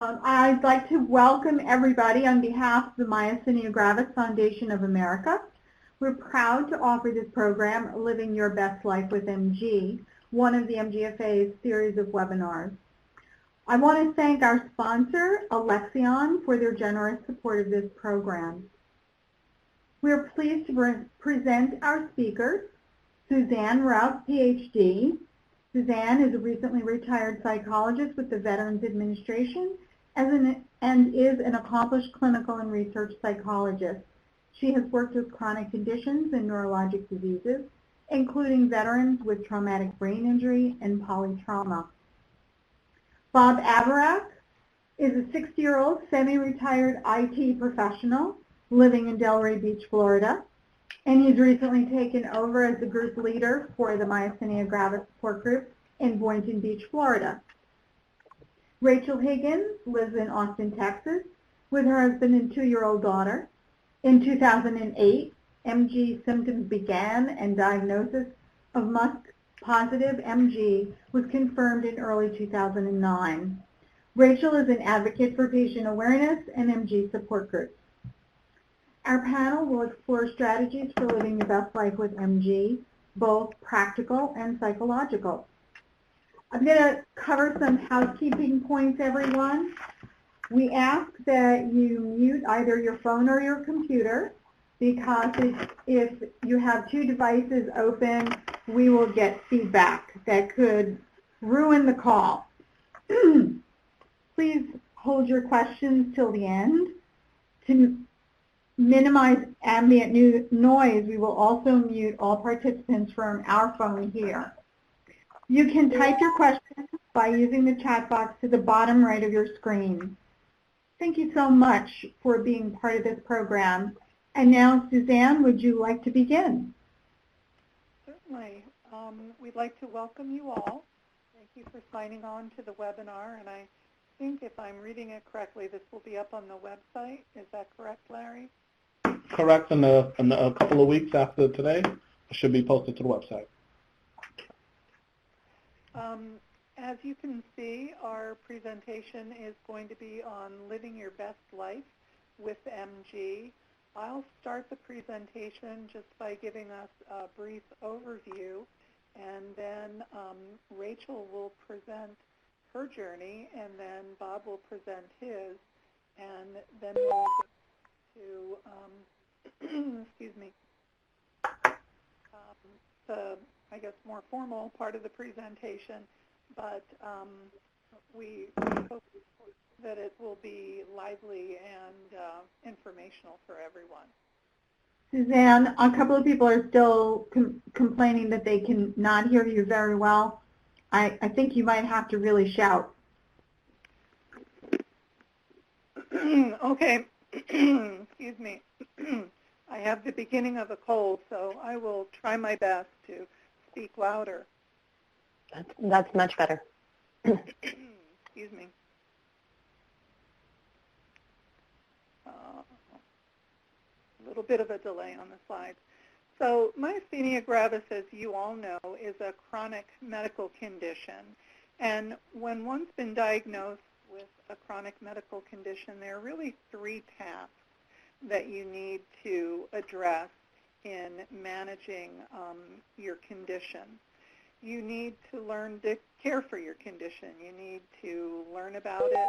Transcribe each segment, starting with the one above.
I'd like to welcome everybody on behalf of the Myasthenia Gravis Foundation of America. We're proud to offer this program, Living Your Best Life with MG, one of the MGFA's series of webinars. I want to thank our sponsor, Alexion, for their generous support of this program. We're pleased to present our speakers, Suzanne Ruff, PhD. Suzanne is a recently retired psychologist with the Veterans Administration and is an accomplished clinical and research psychologist. She has worked with chronic conditions and neurologic diseases, including veterans with traumatic brain injury and polytrauma. Bob Averack is a 60-year-old semi-retired IT professional living in Delray Beach, Florida, and he's recently taken over as the group leader for the Myasthenia Gravis support group in Boynton Beach, Florida. Rachel Higgins lives in Austin, Texas, with her husband and 2-year-old daughter. In 2008, MG symptoms began and diagnosis of MuSK-positive MG was confirmed in early 2009. Rachel is an advocate for patient awareness and MG support groups. Our panel will explore strategies for living your best life with MG, both practical and psychological. I'm going to cover some housekeeping points, everyone. We ask that you mute either your phone or your computer, because if you have two devices open, we will get feedback that could ruin the call. Please hold your questions till the end. To minimize ambient noise, we will also mute all participants from our phone here. You can type your questions by using the chat box to the bottom right of your screen. Thank you so much for being part of this program. And now, Suzanne, would you like to begin? Certainly. We'd like to welcome you all. Thank you for signing on to the webinar. And I think if I'm reading it correctly, this will be up on the website. Is that correct, Larry? Correct. In a couple of weeks after today, it should be posted to the website. As you can see, our presentation is going to be on living your best life with MG. I'll start the presentation just by giving us a brief overview, and then Rachel will present her journey, and then Bob will present his, and then we'll go to, excuse me, the, I guess, more formal part of the presentation, but we hope that it will be lively and informational for everyone. Suzanne, a couple of people are still complaining that they cannot hear you very well. I think you might have to really shout. Okay. Excuse me. I have the beginning of a cold, so I will try my best to speak louder. That's much better. Excuse me. A little bit of a delay on the slides. So myasthenia gravis, as you all know, is a chronic medical condition. And when one's been diagnosed with a chronic medical condition, there are really 3 tasks that you need to address in managing your condition. You need to learn to care for your condition. You need to learn about it.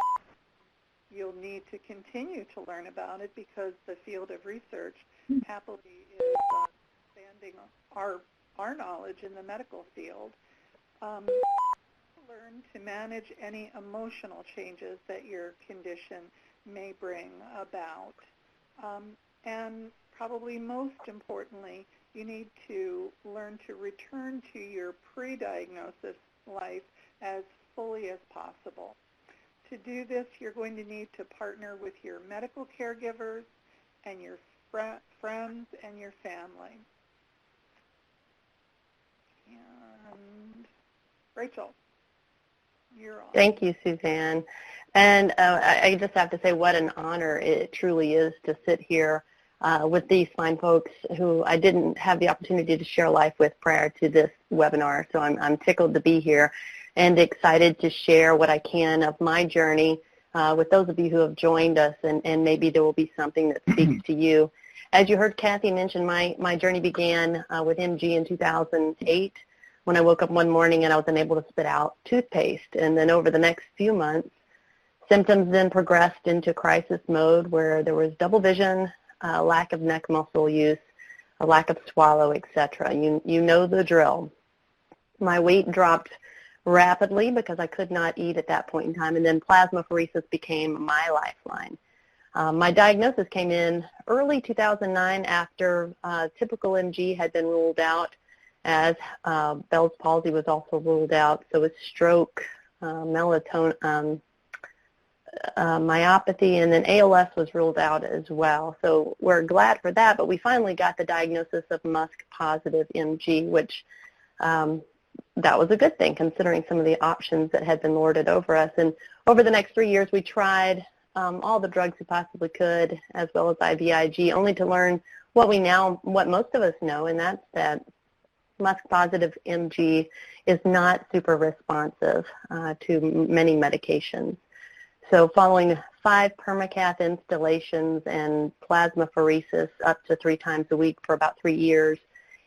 You'll need to continue to learn about it because the field of research happily is expanding our knowledge in the medical field. Learn to manage any emotional changes that your condition may bring about. And probably most importantly, you need to learn to return to your pre-diagnosis life as fully as possible. To do this, you're going to need to partner with your medical caregivers and your friends and your family. And Rachel, you're on. Thank you, Suzanne. And I just have to say what an honor it truly is to sit here with these fine folks who I didn't have the opportunity to share life with prior to this webinar. So I'm tickled to be here and excited to share what I can of my journey with those of you who have joined us, and maybe there will be something that speaks to you. As you heard Kathy mention, my journey began with MG in 2008 when I woke up one morning and I was unable to spit out toothpaste. And then over the next few months, symptoms then progressed into crisis mode where there was double vision, lack of neck muscle use, a lack of swallow, etc. You know the drill. My weight dropped rapidly because I could not eat at that point in time, and then plasmapheresis became my lifeline. My diagnosis came in early 2009 after typical MG had been ruled out, as Bell's palsy was also ruled out. So it's stroke, myopathy, and then ALS was ruled out as well. So we're glad for that, but we finally got the diagnosis of MuSK-positive MG, which that was a good thing considering some of the options that had been lorded over us. And over the next 3 years, we tried all the drugs we possibly could, as well as IVIG, only to learn what most of us know, and that's that MuSK-positive MG is not super responsive to many medications. So following 5 permacath installations and plasmapheresis up to 3 times a week for about 3 years,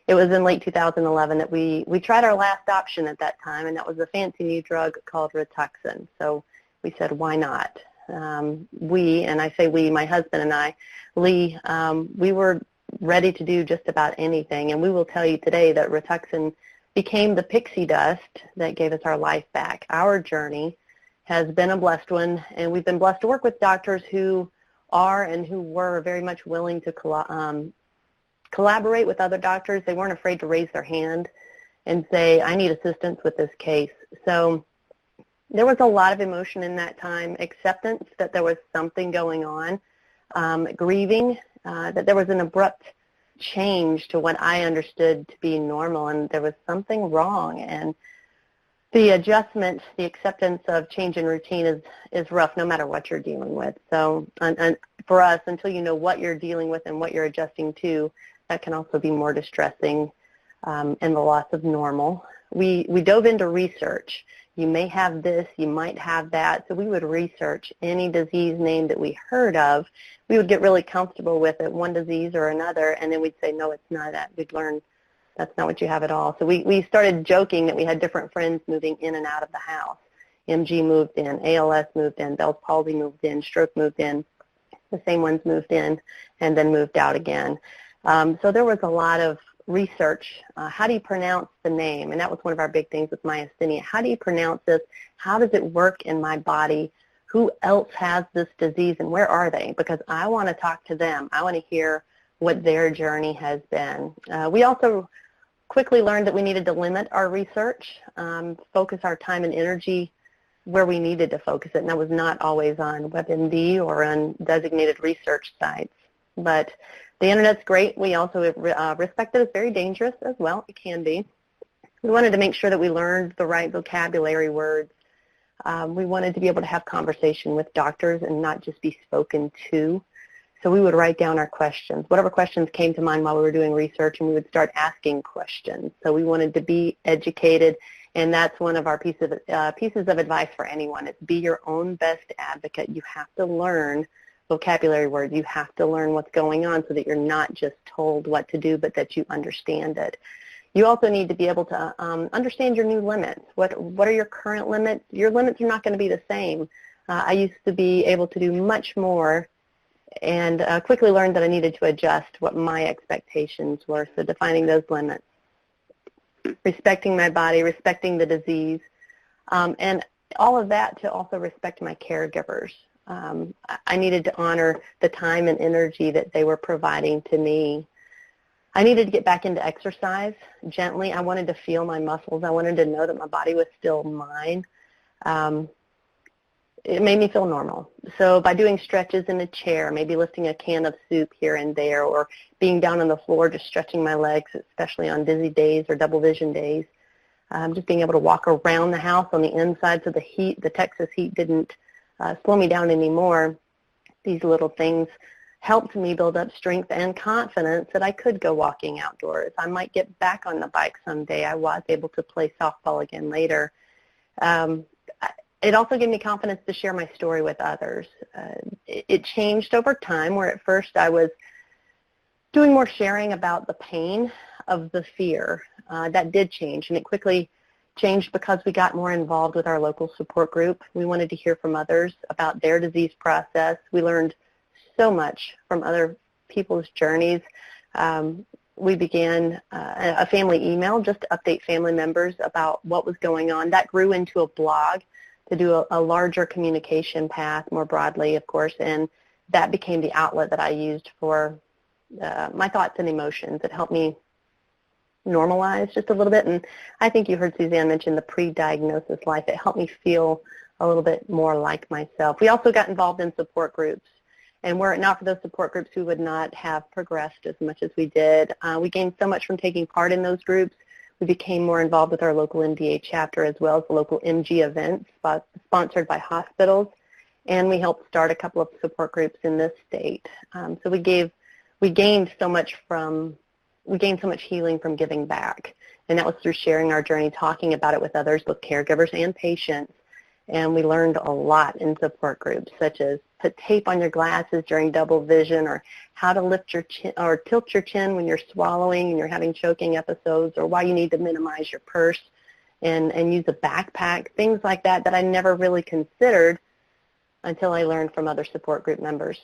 it was in late 2011 that we tried our last option at that time, and that was a fancy new drug called Rituxan. So we said, why not? We, and I say we, my husband and I, Lee, we were ready to do just about anything, and we will tell you today that Rituxan became the pixie dust that gave us our life back. Our journey has been a blessed one, and we've been blessed to work with doctors who are and who were very much willing to collaborate with other doctors. They weren't afraid to raise their hand and say, I need assistance with this case. So there was a lot of emotion in that time, acceptance that there was something going on, grieving, that there was an abrupt change to what I understood to be normal, and there was something wrong. And the adjustment, the acceptance of change in routine is rough no matter what you're dealing with. So and for us, until you know what you're dealing with and what you're adjusting to, that can also be more distressing, and the loss of normal. We dove into research. You may have this, you might have that. So we would research any disease name that we heard of. We would get really comfortable with it, one disease or another, and then we'd say, no, it's not that. We'd learn that's not what you have at all. So we started joking that we had different friends moving in and out of the house. MG moved in, ALS moved in, Bell's palsy moved in, stroke moved in. The same ones moved in and then moved out again. So there was a lot of research. How do you pronounce the name? And that was one of our big things with myasthenia. How do you pronounce this? How does it work in my body? Who else has this disease, and where are they? Because I want to talk to them. I want to hear what their journey has been. We also quickly learned that we needed to limit our research, focus our time and energy where we needed to focus it, and that was not always on WebMD or on designated research sites. But the Internet's great. We also respect that it's very dangerous as well. It can be. We wanted to make sure that we learned the right vocabulary words. We wanted to be able to have conversation with doctors and not just be spoken to. So we would write down our questions, whatever questions came to mind while we were doing research, and we would start asking questions. So we wanted to be educated, and that's one of our pieces of advice for anyone. It's be your own best advocate. You have to learn vocabulary words. You have to learn what's going on so that you're not just told what to do, but that you understand it. You also need to be able to understand your new limits. What are your current limits? Your limits are not going to be the same. I used to be able to do much more, and quickly learned that I needed to adjust what my expectations were, so defining those limits, respecting my body, respecting the disease, and all of that to also respect my caregivers. I needed to honor the time and energy that they were providing to me. I needed to get back into exercise gently. I wanted to feel my muscles. I wanted to know that my body was still mine. It made me feel normal. So by doing stretches in a chair, maybe lifting a can of soup here and there, or being down on the floor just stretching my legs, especially on dizzy days or double vision days, just being able to walk around the house on the inside so the Texas heat didn't slow me down anymore. These little things helped me build up strength and confidence that I could go walking outdoors. I might get back on the bike someday. I was able to play softball again later. it also gave me confidence to share my story with others. It changed over time, where at first I was doing more sharing about the pain of the fear. That did change, and it quickly changed because we got more involved with our local support group. We wanted to hear from others about their disease process. We learned so much from other people's journeys. We began a family email just to update family members about what was going on. That grew into a blog to do a larger communication path more broadly, of course, and that became the outlet that I used for my thoughts and emotions. It helped me normalize just a little bit, and I think you heard Suzanne mention the pre-diagnosis life. It helped me feel a little bit more like myself. We also got involved in support groups, and were it not for those support groups, we would not have progressed as much as we did. We gained so much from taking part in those groups. We became more involved with our local MDA chapter as well as the local MG events sponsored by hospitals, and we helped start a couple of support groups in this state. So we gained so much healing from giving back, and that was through sharing our journey, talking about it with others, both caregivers and patients. And we learned a lot in support groups, such as put tape on your glasses during double vision, or how to lift your chin or tilt your chin when you're swallowing and you're having choking episodes, or why you need to minimize your purse and use a backpack, things like that that I never really considered until I learned from other support group members.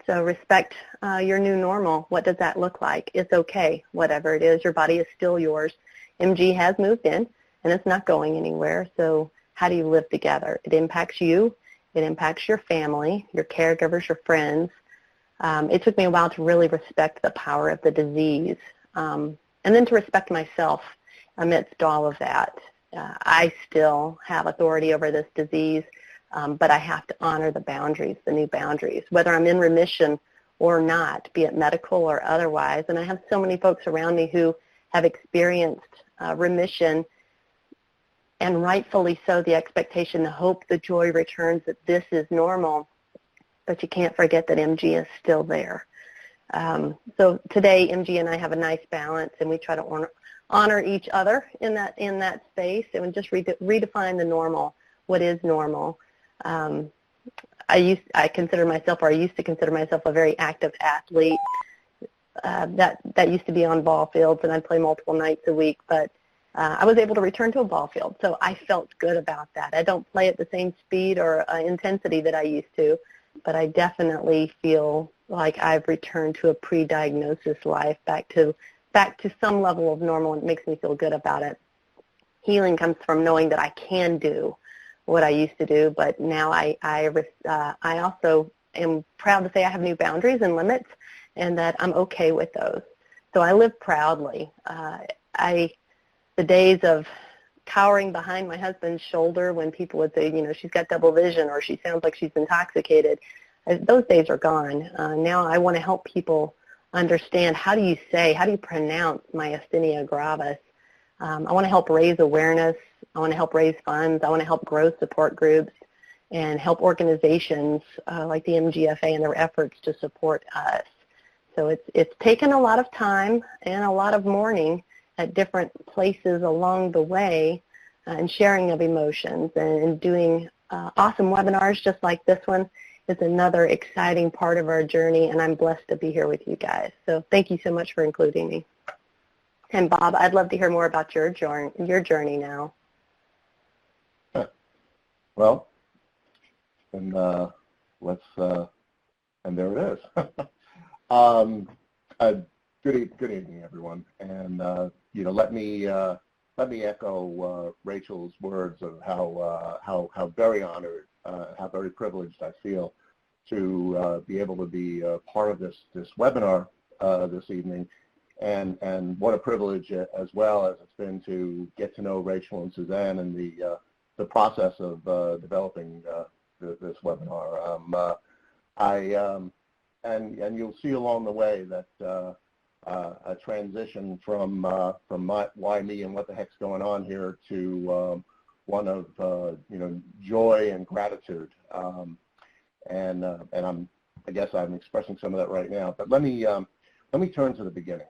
So respect your new normal. What does that look like? It's okay, whatever it is. Your body is still yours. MG has moved in, and it's not going anywhere. So how do you live together? It impacts you. It impacts your family, your caregivers, your friends. It took me a while to really respect the power of the disease, and then to respect myself amidst all of that. I still have authority over this disease, but I have to honor the boundaries, the new boundaries, whether I'm in remission or not, be it medical or otherwise. And I have so many folks around me who have experienced remission, and rightfully so, the expectation, the hope, the joy returns that this is normal, but you can't forget that MG is still there. So today, MG and I have a nice balance, and we try to honor each other in that space, and just redefine the normal. What is normal? I used to consider myself a very active athlete. That used to be on ball fields, and I'd play multiple nights a week, but I was able to return to a ball field, so I felt good about that. I don't play at the same speed or intensity that I used to, but I definitely feel like I've returned to a pre-diagnosis life, back to some level of normal, and it makes me feel good about it. Healing comes from knowing that I can do what I used to do, but now I also am proud to say I have new boundaries and limits, and that I'm okay with those. So I live proudly. The days of cowering behind my husband's shoulder when people would say, she's got double vision, or she sounds like she's intoxicated, those days are gone. Now I want to help people understand, how do you pronounce myasthenia gravis? I want to help raise awareness. I want to help raise funds. I want to help grow support groups and help organizations like the MGFA and their efforts to support us. So it's taken a lot of time and a lot of mourning at different places along the way, and sharing of emotions, and doing awesome webinars just like this one is another exciting part of our journey, and I'm blessed to be here with you guys. So thank you so much for including me. And Bob, I'd love to hear more about your journey now. Well, and and there it is. Good evening, everyone, and let me echo Rachel's words of how very honored, how very privileged I feel to be able to be part of this webinar this evening, and what a privilege as well as it's been to get to know Rachel and Suzanne and the process of developing this webinar. And you'll see along the way that a transition from why me and what the heck's going on here to one of joy and gratitude, and I guess I'm expressing some of that right now. But let me turn to the beginning.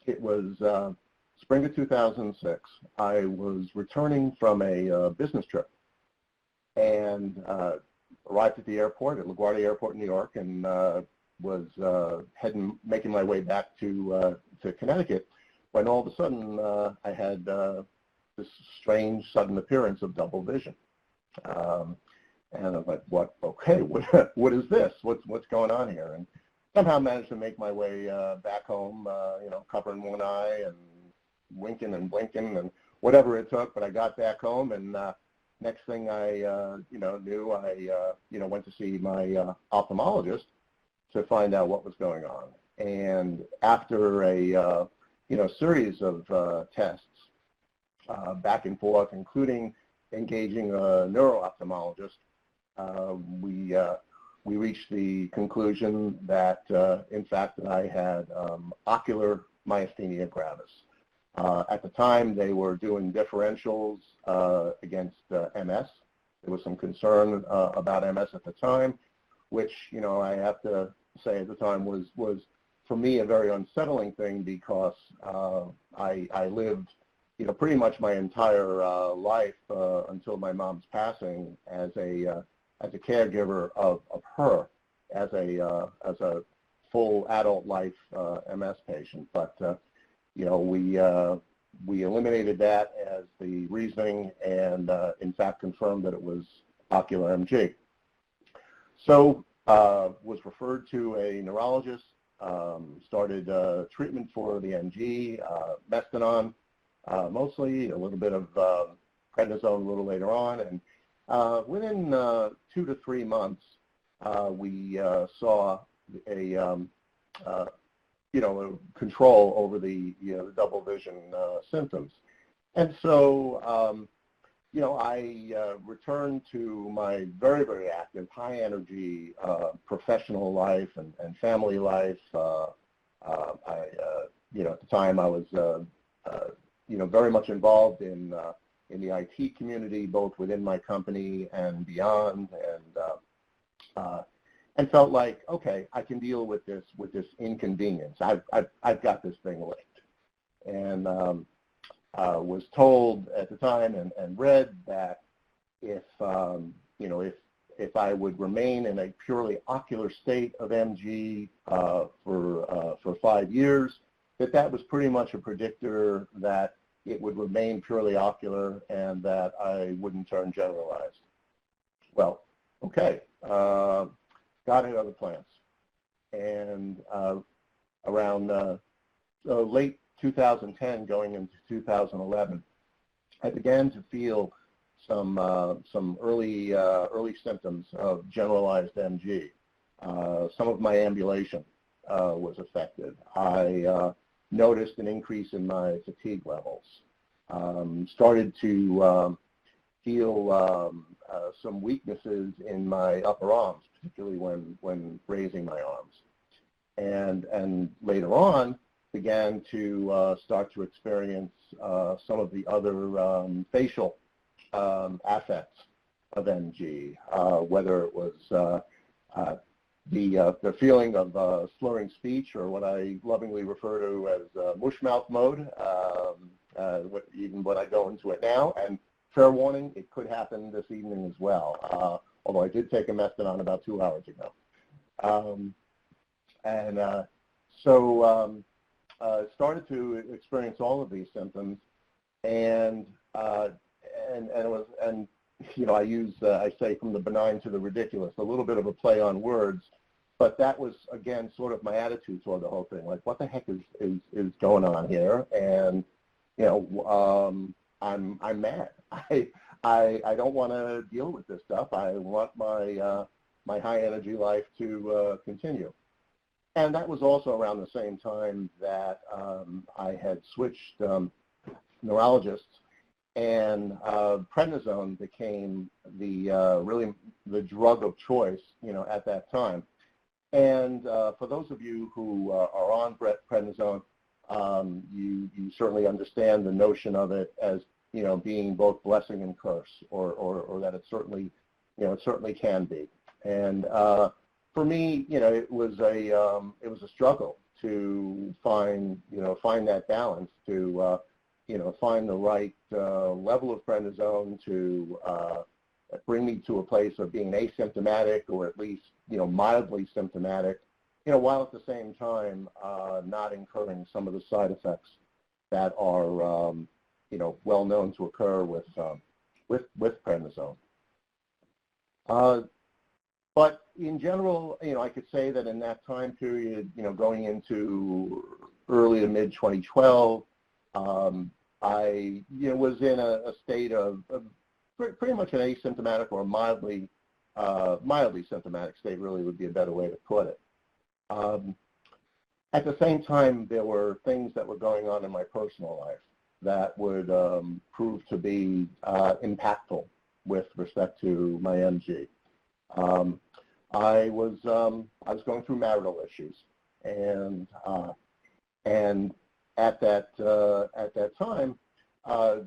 It was spring of 2006, I was returning from a business trip and arrived at the airport, at LaGuardia Airport in New York, and was making my way back to Connecticut, when all of a sudden I had this strange sudden appearance of double vision. And I was like, what? Okay, what is this? What's going on here? And somehow managed to make my way back home, covering one eye and winking and blinking and whatever it took. But I got back home, and next thing I knew, I went to see my ophthalmologist to find out what was going on. And after a series of tests back and forth, including engaging a neuro-ophthalmologist, we reached the conclusion that, in fact, that I had ocular myasthenia gravis. At the time, they were doing differentials against MS. There was some concern about MS at the time, which, I have to say at the time was for me a very unsettling thing, because I lived, pretty much my entire life until my mom's passing as a caregiver of her as a full adult life MS patient. But we eliminated that as the reasoning, and in fact confirmed that it was ocular MG. So was referred to a neurologist, started treatment for the MG, Mestinon mostly, a little bit of prednisone a little later on, and within 2 to 3 months, we saw a control over the double vision symptoms. And so I returned to my very, very active, high energy professional life and family life. At the time I was very much involved in the IT community, both within my company and beyond, and felt like, okay, I can deal with this inconvenience. I've got this thing licked, and was told at the time and read that if I would remain in a purely ocular state of MG for 5 years, that was pretty much a predictor that it would remain purely ocular and that I wouldn't turn generalized. Well, okay, God had other plans. And around late 2010, going into 2011, I began to feel some early symptoms of generalized MG. Some of my ambulation was affected. I noticed an increase in my fatigue levels. Started to feel some weaknesses in my upper arms, particularly when raising my arms. And later on, began to start to experience some of the other facial affects of MG, whether it was the feeling of slurring speech, or what I lovingly refer to as mushmouth mode, even when I go into it now. And fair warning, it could happen this evening as well, although I did take a Mestinon about 2 hours ago. Started to experience all of these symptoms, and I say from the benign to the ridiculous, a little bit of a play on words, but that was again sort of my attitude toward the whole thing. Like, what the heck is going on here? And I'm mad. I don't want to deal with this stuff. I want my high energy life to continue. And that was also around the same time that I had switched neurologists, and prednisone became really the drug of choice, at that time. And for those of you who are on prednisone, you certainly understand the notion of it as being both blessing and curse, or that it certainly can be. And for me, it was a struggle to find that balance, to find the right level of prednisone to bring me to a place of being asymptomatic or at least, mildly symptomatic, while at the same time not incurring some of the side effects that are, well known to occur with prednisone. But in general, I could say that in that time period, going into early to mid 2012, I was in a state of pretty much an asymptomatic or mildly symptomatic state, really would be a better way to put it. At the same time, there were things that were going on in my personal life that would prove to be impactful with respect to my MG. I was going through marital issues, and at that time, was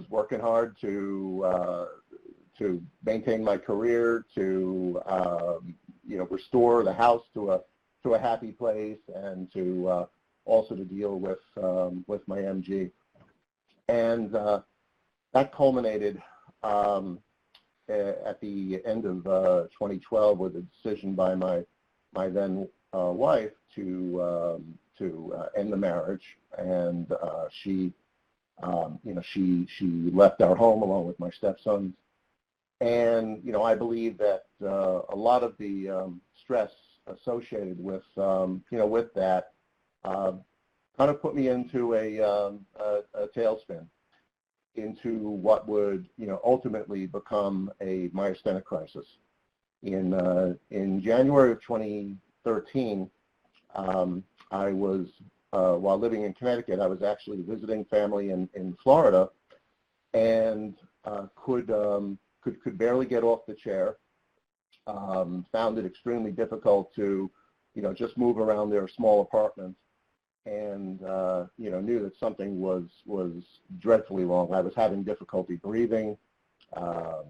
working hard to maintain my career, to restore the house to a happy place, and to also to deal with my MG, and that culminated at the end of 2012 with a decision by my then wife to end the marriage, and she left our home along with my stepsons, and I believe that a lot of the stress associated with with that kind of put me into a tailspin into what would ultimately become a myasthenic crisis. In January of 2013, I was while living in Connecticut, I was actually visiting family in Florida, and could barely get off the chair. Found it extremely difficult to just move around their small apartments, and knew that something was dreadfully wrong. I was having difficulty breathing. A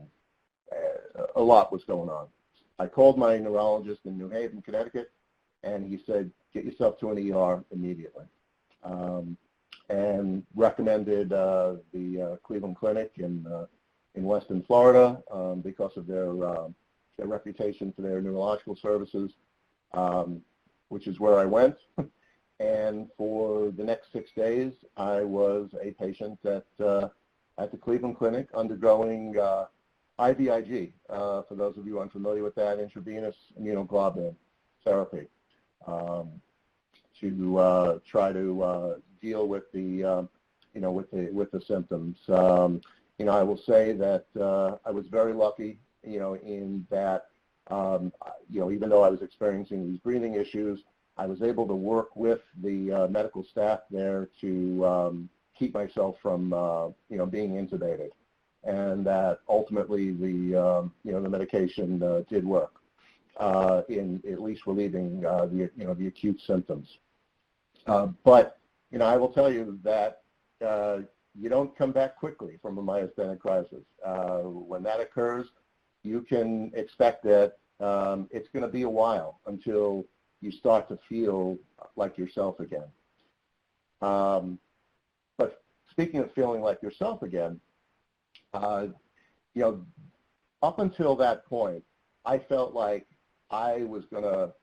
lot was going on. I called my neurologist in New Haven, Connecticut, and he said, "Get yourself to an ER immediately," and recommended the Cleveland Clinic in Weston, Florida, because of their reputation for their neurological services, which is where I went. And for the next 6 days, I was a patient at the Cleveland Clinic undergoing IVIG, for those of you unfamiliar with that, intravenous immunoglobulin therapy, to try to deal with the with the symptoms. I will say that I was very lucky, in that even though I was experiencing these breathing issues, I was able to work with the medical staff there to keep myself from being intubated, and that ultimately the the medication did work in at least relieving the acute symptoms. But I will tell you that you don't come back quickly from a myasthenic crisis. When that occurs, you can expect that it's going to be a while until you start to feel like yourself again. But speaking of feeling like yourself again, up until that point, I felt like I was going to,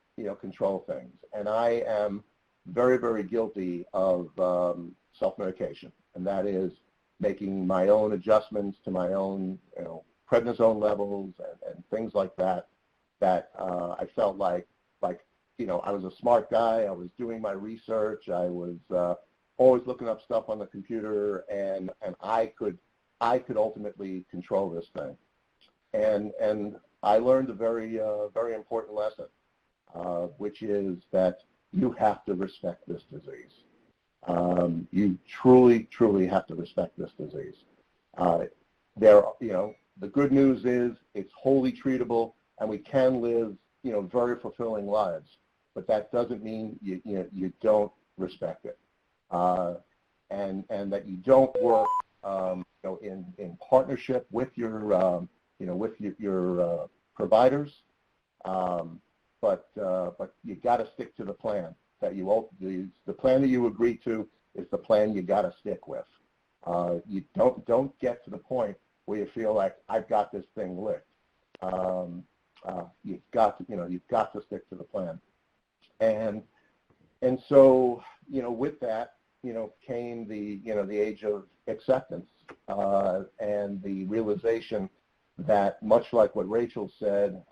control things. And I am very, very guilty of self-medication. And that is making my own adjustments to my own, prednisone levels and things like that, that I felt like, I was a smart guy. I was doing my research. I was always looking up stuff on the computer, and I could ultimately control this thing. And I learned a very very important lesson, which is that you have to respect this disease. You truly have to respect this disease. The good news is it's wholly treatable, and we can live very fulfilling lives. But that doesn't mean you don't respect it, and that you don't work in partnership with your your providers, but you got to stick to the plan that the plan that you agreed to is the plan you got to stick with. You don't get to the point where you feel like I've got this thing licked. You've got to stick to the plan. And so, with that, came the age of acceptance and the realization that, much like what Rachel said,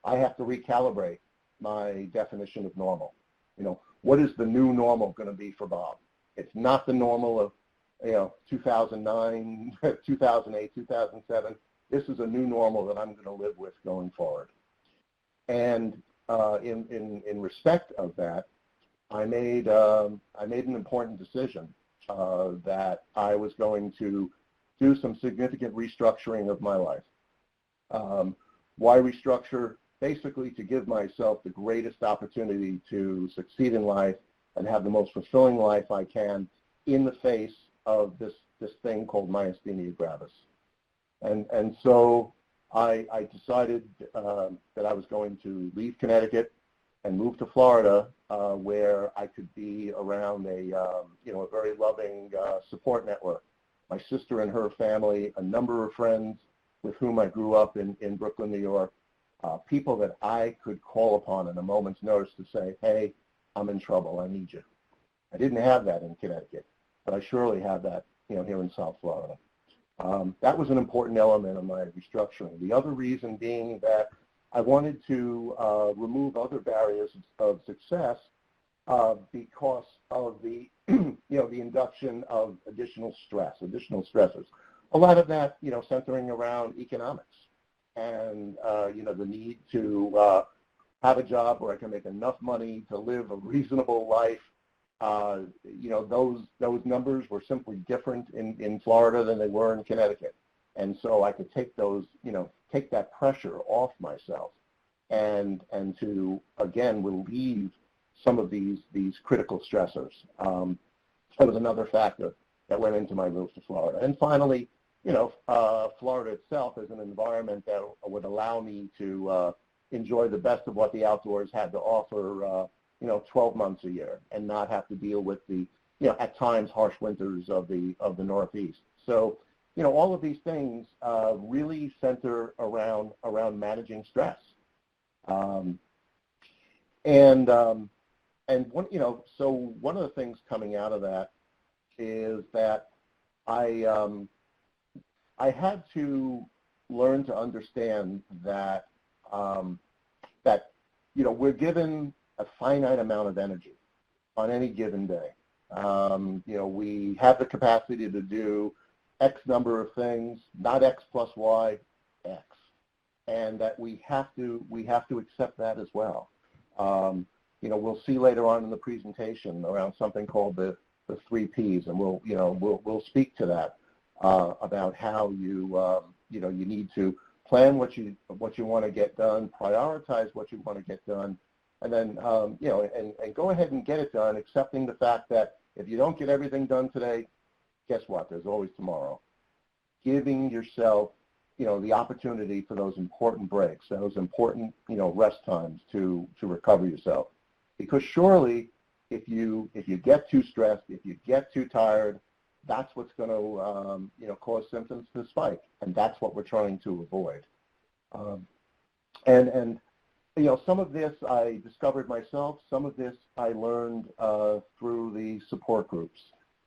I have to recalibrate my definition of normal. What is the new normal going to be for Bob? It's not the normal of 2009, 2008, 2007. This is a new normal that I'm going to live with going forward. And in respect of that, I made an important decision that I was going to do some significant restructuring of my life. Why restructure? Basically to give myself the greatest opportunity to succeed in life and have the most fulfilling life I can in the face of this thing called myasthenia gravis. And so I decided that I was going to leave Connecticut and move to Florida, where I could be around a very loving support network. My sister and her family, a number of friends with whom I grew up in Brooklyn, New York, people that I could call upon in a moment's notice to say, hey, I'm in trouble, I need you. I didn't have that in Connecticut, but I surely have that here in South Florida. That was an important element of my restructuring. The other reason being that I wanted to remove other barriers of success because of the the induction of additional stressors. A lot of that centering around economics and the need to have a job where I can make enough money to live a reasonable life. Those numbers were simply different in Florida than they were in Connecticut, and so I could take those take that pressure off myself and to again relieve some of these critical stressors. That was another factor that went into my move to Florida. And finally, Florida itself is an environment that would allow me to enjoy the best of what the outdoors had to offer 12 months a year and not have to deal with the at times harsh winters of the Northeast. So all of these things really center around managing stress. So one of the things coming out of that is that I had to learn to understand that we're given a finite amount of energy on any given day. We have the capacity to do X number of things, not X plus Y, X, and that we have to accept that as well. We'll see later on in the presentation around something called the 3 Ps, and we'll speak to that about how you need to plan what you want to get done, prioritize what you want to get done, and then and go ahead and get it done, accepting the fact that if you don't get everything done today, guess what? There's always tomorrow. Giving yourself the opportunity for those important breaks, those important rest times to recover yourself. Because surely if you get too stressed, if you get too tired, that's what's going to cause symptoms to spike, and that's what we're trying to avoid. Some of this I discovered myself. Some of this I learned through the support groups.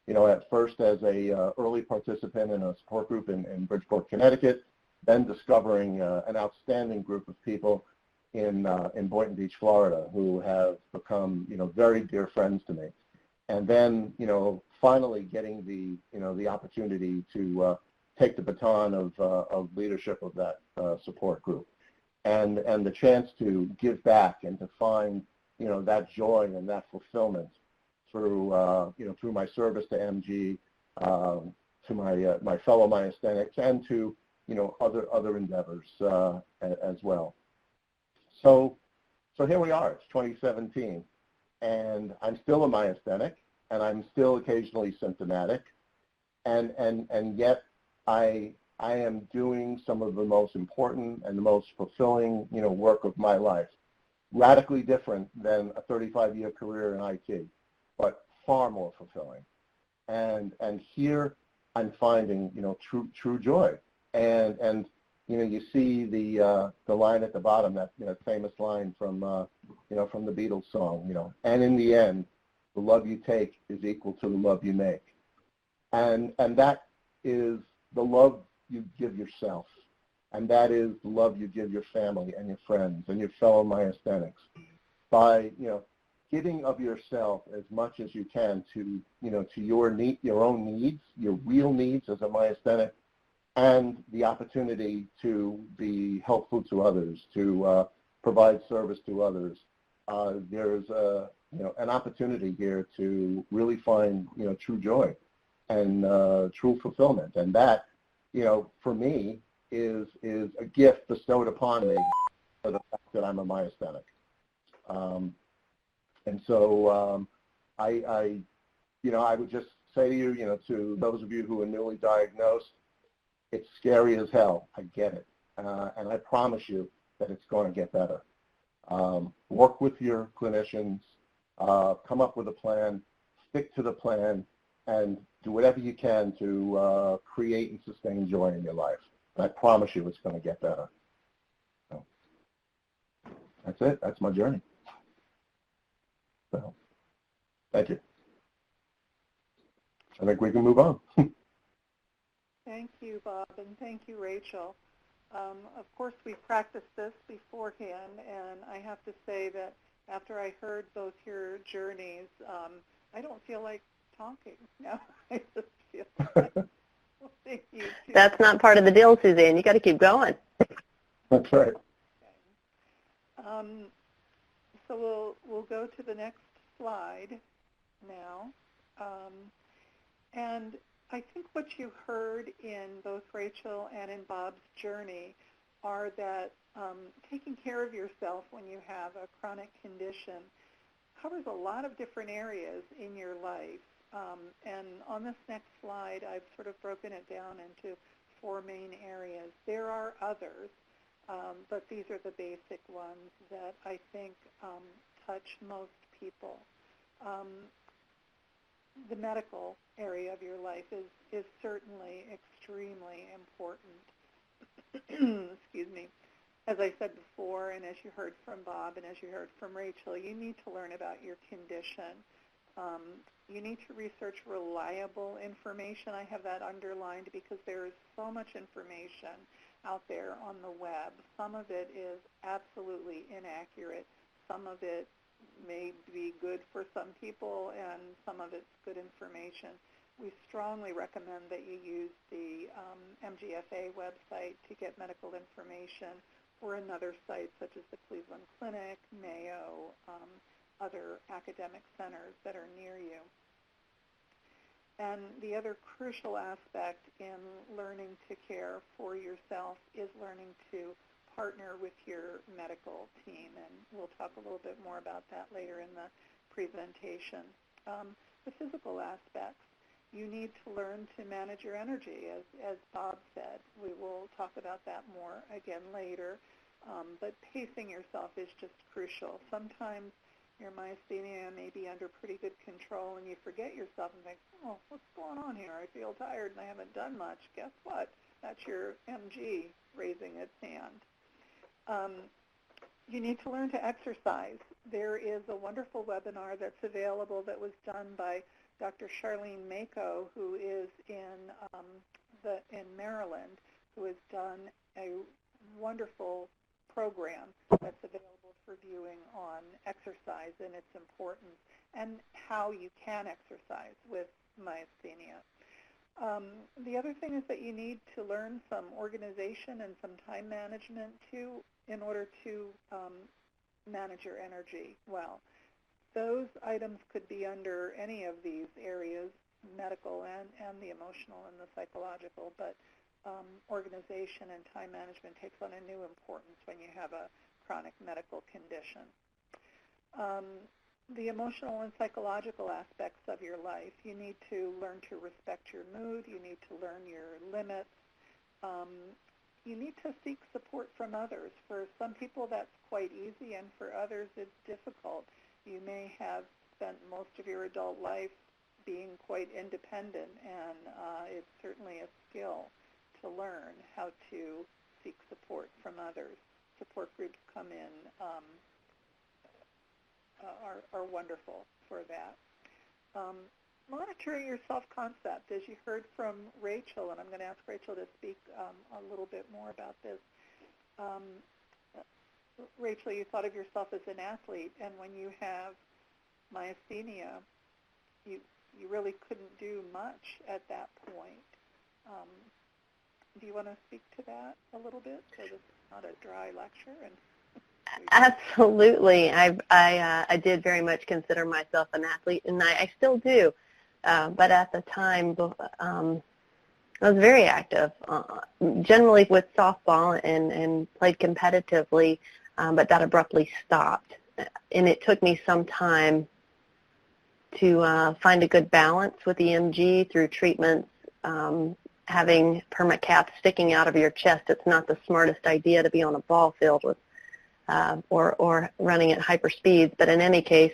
At first as a early participant in a support group in Bridgeport, Connecticut, then discovering an outstanding group of people in Boynton Beach, Florida, who have become very dear friends to me, and then finally getting the opportunity to take the baton of leadership of that support group, and the chance to give back and to find that joy and that fulfillment through through my service to MG, to my fellow myasthenics, and to other endeavors as well. So here we are. It's 2017, and I'm still a myasthenic, and I'm still occasionally symptomatic, and yet I am doing some of the most important and the most fulfilling work of my life. Radically different than a 35-year career in IT, but far more fulfilling. And here I'm finding, true joy. And you see the line at the bottom, that famous line from from the Beatles song, and in the end, the love you take is equal to the love you make. And that is the love you give yourself. And that is the love you give your family and your friends and your fellow myasthenics by, giving of yourself as much as you can to, to your own needs, your real needs as a myasthenic, and the opportunity to be helpful to others, to provide service to others. There's an opportunity here to really find, true joy and true fulfillment. And that, for me, is a gift bestowed upon me for the fact that I'm a myasthenic. And so I would just say to you, to those of you who are newly diagnosed, it's scary as hell. I get it. And I promise you that it's going to get better. Work with your clinicians, come up with a plan, stick to the plan, and do whatever you can to create and sustain joy in your life. And I promise you it's going to get better. So, that's it. That's my journey. So, thank you. I think we can move on. Thank you, Bob, and thank you, Rachel. Of course, we practiced this beforehand, and I have to say that after I heard both your journeys, I don't feel like talking. No, I just feel like thank you. That's not part of the deal, Suzanne. You got to keep going. That's right. Okay. So we'll go to the next slide now, and I think what you heard in both Rachel and in Bob's journey are that taking care of yourself when you have a chronic condition covers a lot of different areas in your life. And on this next slide, I've sort of broken it down into 4 main areas. There are others, but these are the basic ones that I think touch most people. The medical area of your life is certainly extremely important. Excuse me. As I said before, and as you heard from Bob and as you heard from Rachel, you need to learn about your condition. You need to research reliable information. I have that underlined because there is so much information out there on the web. Some of it is absolutely inaccurate. Some of it may be good for some people, and some of it's good information. We strongly recommend that you use the MGFA website to get medical information, or another site such as the Cleveland Clinic, Mayo, other academic centers that are near you. And the other crucial aspect in learning to care for yourself is learning to partner with your medical team, and we'll talk a little bit more about that later in the presentation. The physical aspects. You need to learn to manage your energy, as Bob said. We will talk about that more again later, but pacing yourself is just crucial. Sometimes your myasthenia may be under pretty good control, and you forget yourself and think, oh, what's going on here? I feel tired and I haven't done much. Guess what? That's your MG raising its hand. You need to learn to exercise. There is a wonderful webinar that's available that was done by Dr. Charlene Mako, who is in Maryland, who has done a wonderful program that's available for viewing on exercise and its importance and how you can exercise with myasthenia. The other thing is that you need to learn some organization and some time management too in order to manage your energy well. Those items could be under any of these areas, medical and the emotional and the psychological, but organization and time management takes on a new importance when you have a chronic medical condition. The emotional and psychological aspects of your life, you need to learn to respect your mood, you need to learn your limits, you need to seek support from others. For some people that's quite easy, and for others it's difficult. You may have spent most of your adult life being quite independent, and it's certainly a skill to learn how to seek support from others. Support groups come in are wonderful for that. Monitor your self-concept, as you heard from Rachel, and I'm going to ask Rachel to speak a little bit more about this. Rachel, you thought of yourself as an athlete, and when you have myasthenia, you really couldn't do much at that point. Do you want to speak to that a little bit, so this is not a dry lecture? Absolutely. I did very much consider myself an athlete, and I still do. But at the time, I was very active, generally with softball and played competitively, but that abruptly stopped. And it took me some time to find a good balance with the MG through treatments. Having perma caps sticking out of your chest, it's not the smartest idea to be on a ball field with or running at hyper speeds. But in any case,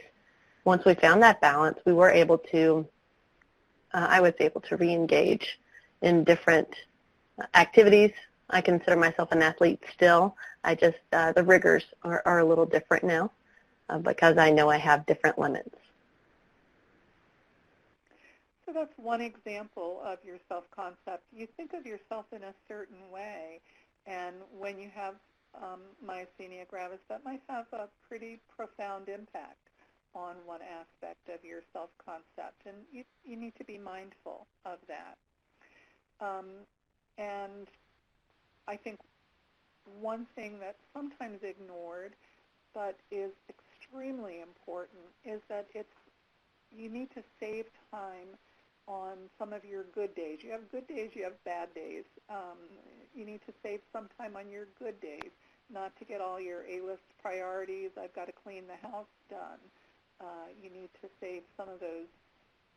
once we found that balance, we were able to, I was able to re-engage in different activities. I consider myself an athlete still. I just, the rigors are a little different now because I know I have different limits. So that's one example of your self-concept. You think of yourself in a certain way, and when you have myasthenia gravis, that might have a pretty profound impact on one aspect of your self-concept, and you need to be mindful of that. And I think one thing that's sometimes ignored but is extremely important is that you need to save time on some of your good days. You have good days, you have bad days. You need to save some time on your good days, not to get all your A-list priorities, I've got to clean the house, done. You need to save some of those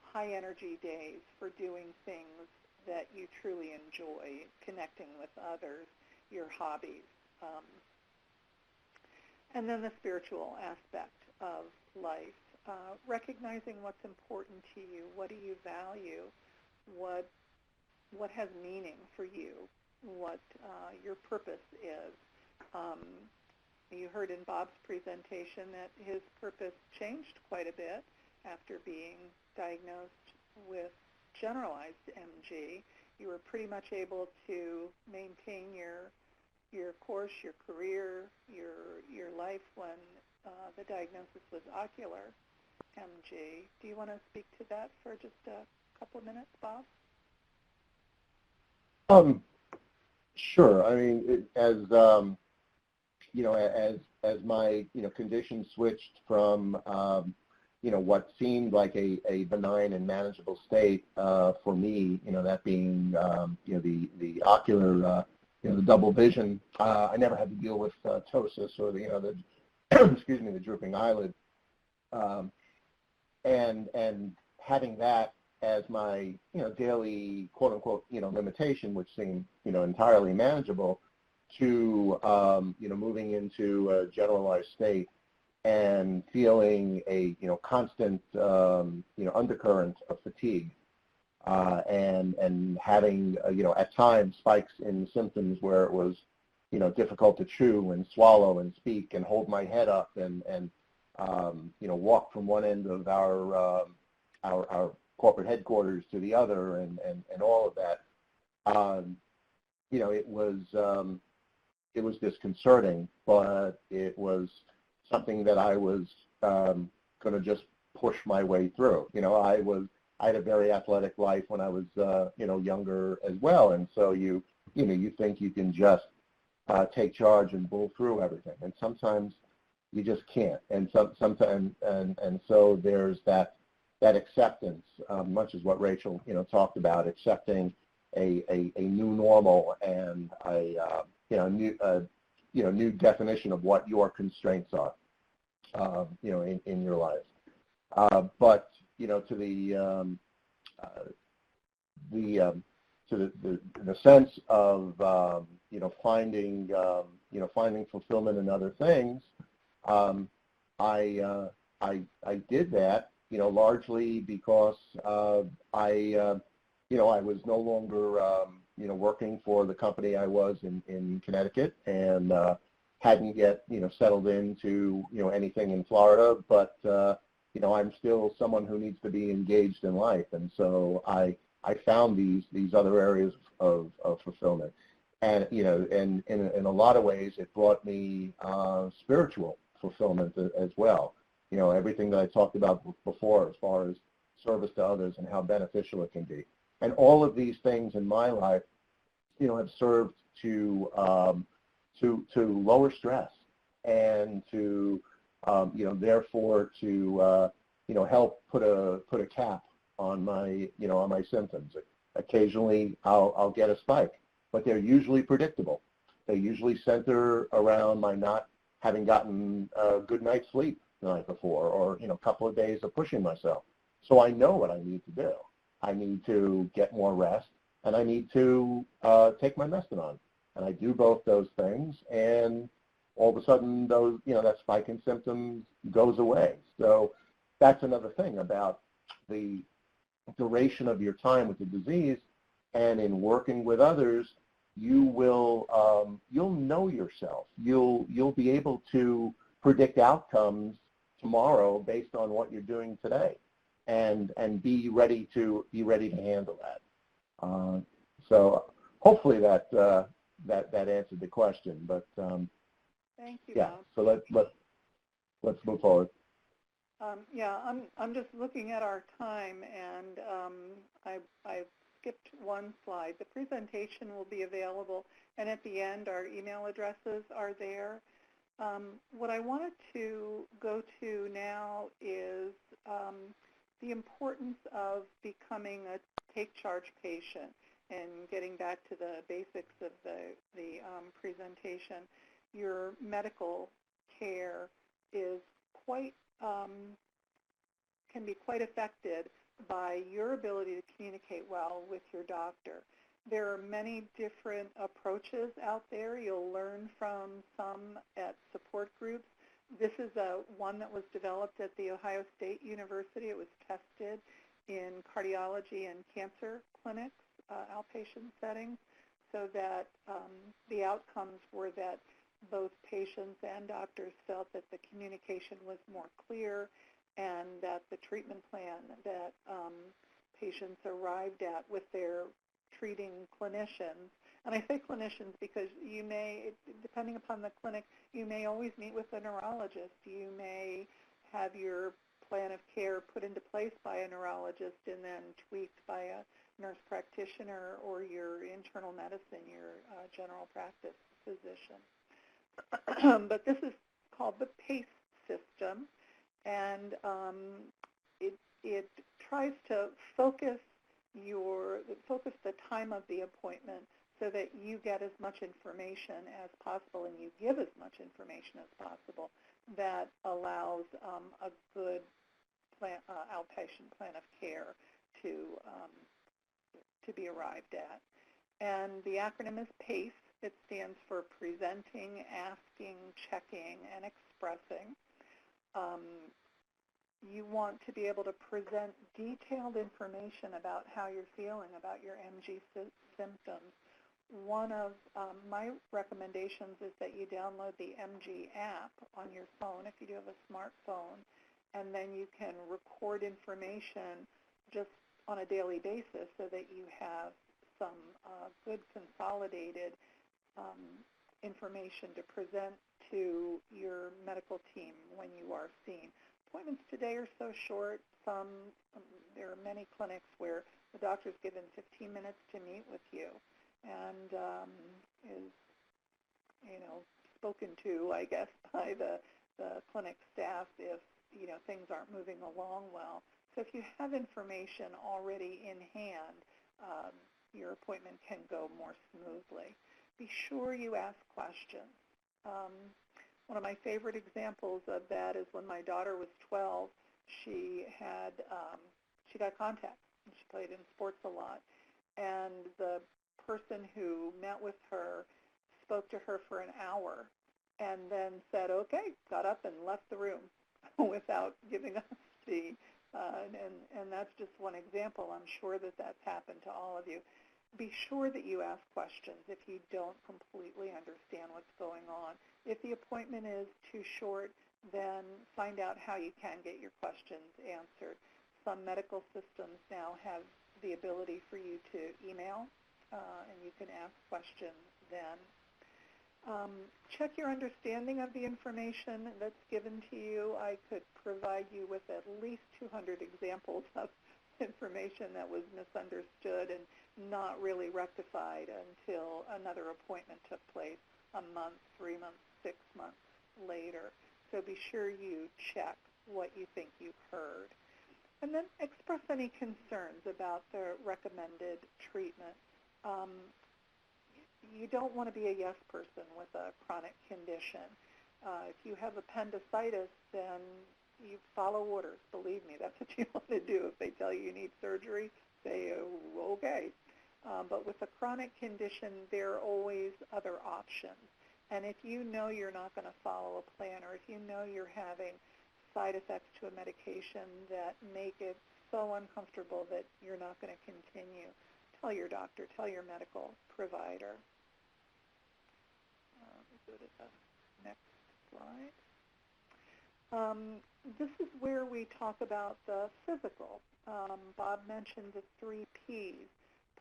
high-energy days for doing things that you truly enjoy, connecting with others, your hobbies. And then the spiritual aspect of life. Recognizing what's important to you, what do you value, what has meaning for you, what your purpose is. You heard in Bob's presentation that his purpose changed quite a bit after being diagnosed with generalized MG. You were pretty much able to maintain your course, your career, your life when the diagnosis was ocular MG. Do you want to speak to that for just a couple of minutes, Bob? Sure. I mean, as my condition switched from what seemed like a benign and manageable state for me, that being the ocular the double vision. I never had to deal with ptosis or the excuse me, the drooping eyelid. And having that as my daily quote unquote limitation, which seemed entirely manageable, to moving into a generalized state and feeling a constant undercurrent of fatigue, and having at times spikes in symptoms where it was difficult to chew and swallow and speak and hold my head up and walk from one end of our corporate headquarters to the other and all of that. It was disconcerting, but it was something that I was going to just push my way through. I had a very athletic life when I was younger as well, and so you think you can just take charge and bull through everything, and sometimes you just can't. And sometimes and so there's that acceptance, much as what Rachel talked about, accepting a new normal and a new definition of what your constraints are in your life. But to the sense of finding fulfillment in other things, I did that largely because I was no longer, working for the company I was in Connecticut, and hadn't yet, settled into, anything in Florida, but, I'm still someone who needs to be engaged in life. And so I found these other areas of fulfillment. And, and in a lot of ways, it brought me spiritual fulfillment as well. Everything that I talked about before as far as service to others and how beneficial it can be. And all of these things in my life, have served to lower stress and to, therefore to, help put a cap on my, on my symptoms. Occasionally, I'll get a spike, but they're usually predictable. They usually center around my not having gotten a good night's sleep the night before, or, a couple of days of pushing myself. So I know what I need to do. I need to get more rest, and I need to take my Mestinon. And I do both those things, and all of a sudden those, that spike in symptoms goes away. So that's another thing about the duration of your time with the disease, and in working with others, you will, you'll know yourself. You'll be able to predict outcomes tomorrow based on what you're doing today, and be ready to handle that. So hopefully that answered the question. But thank you. yeah. Bob. So let's move forward. Yeah, I'm just looking at our time, and I've skipped one slide. The presentation will be available, and at the end, our email addresses are there. What I wanted to go to now is the importance of becoming a take charge patient, and getting back to the basics of the presentation. Your medical care is quite can be quite affected by your ability to communicate well with your doctor. There are many different approaches out there. You'll learn from some at support groups. This is one that was developed at The Ohio State University. It was tested in cardiology and cancer clinics, outpatient settings, so that the outcomes were that both patients and doctors felt that the communication was more clear, and that the treatment plan that patients arrived at with their treating clinicians, and I say clinicians because you may, depending upon the clinic, you may always meet with a neurologist. You may have your plan of care put into place by a neurologist and then tweaked by a nurse practitioner or your internal medicine, your general practice physician. But this is called the PACE system, and it tries to focus the time of the appointment so that you get as much information as possible and you give as much information as possible that allows a good outpatient plan of care to be arrived at. And the acronym is PACE. It stands for presenting, asking, checking, and expressing. You want to be able to present detailed information about how you're feeling, about your MG symptoms. One of my recommendations is that you download the MG app on your phone if you do have a smartphone, and then you can record information just on a daily basis so that you have some good consolidated information to present to your medical team when you are seen. Appointments today are so short. There are many clinics where the doctor's given 15 minutes to meet with you and is, spoken to, I guess, by the clinic staff if, things aren't moving along well. So if you have information already in hand, your appointment can go more smoothly. Be sure you ask questions. One of my favorite examples of that is when my daughter was 12, she got contacts. She played in sports a lot. And the person who met with her spoke to her for an hour and then said, okay, got up and left the room without giving us the And that's just one example. I'm sure that that's happened to all of you. Be sure that you ask questions if you don't completely understand what's going on. If the appointment is too short, then find out how you can get your questions answered. Some medical systems now have the ability for you to email, and you can ask questions then. Check your understanding of the information that's given to you. I could provide you with at least 200 examples of information that was misunderstood and not really rectified until another appointment took place a month, 3 months, 6 months later. So be sure you check what you think you've heard. And then express any concerns about the recommended treatment. You don't want to be a yes person with a chronic condition. If you have appendicitis, then you follow orders. Believe me, that's what you want to do. If they tell you need surgery, say, oh, okay. But with a chronic condition, there are always other options. And if you know you're not going to follow a plan, or if you know you're having side effects to a medication that make it so uncomfortable that you're not going to continue, tell your doctor, tell your medical provider. Go to the next slide. This is where we talk about the physical. Bob mentioned the 3 Ps: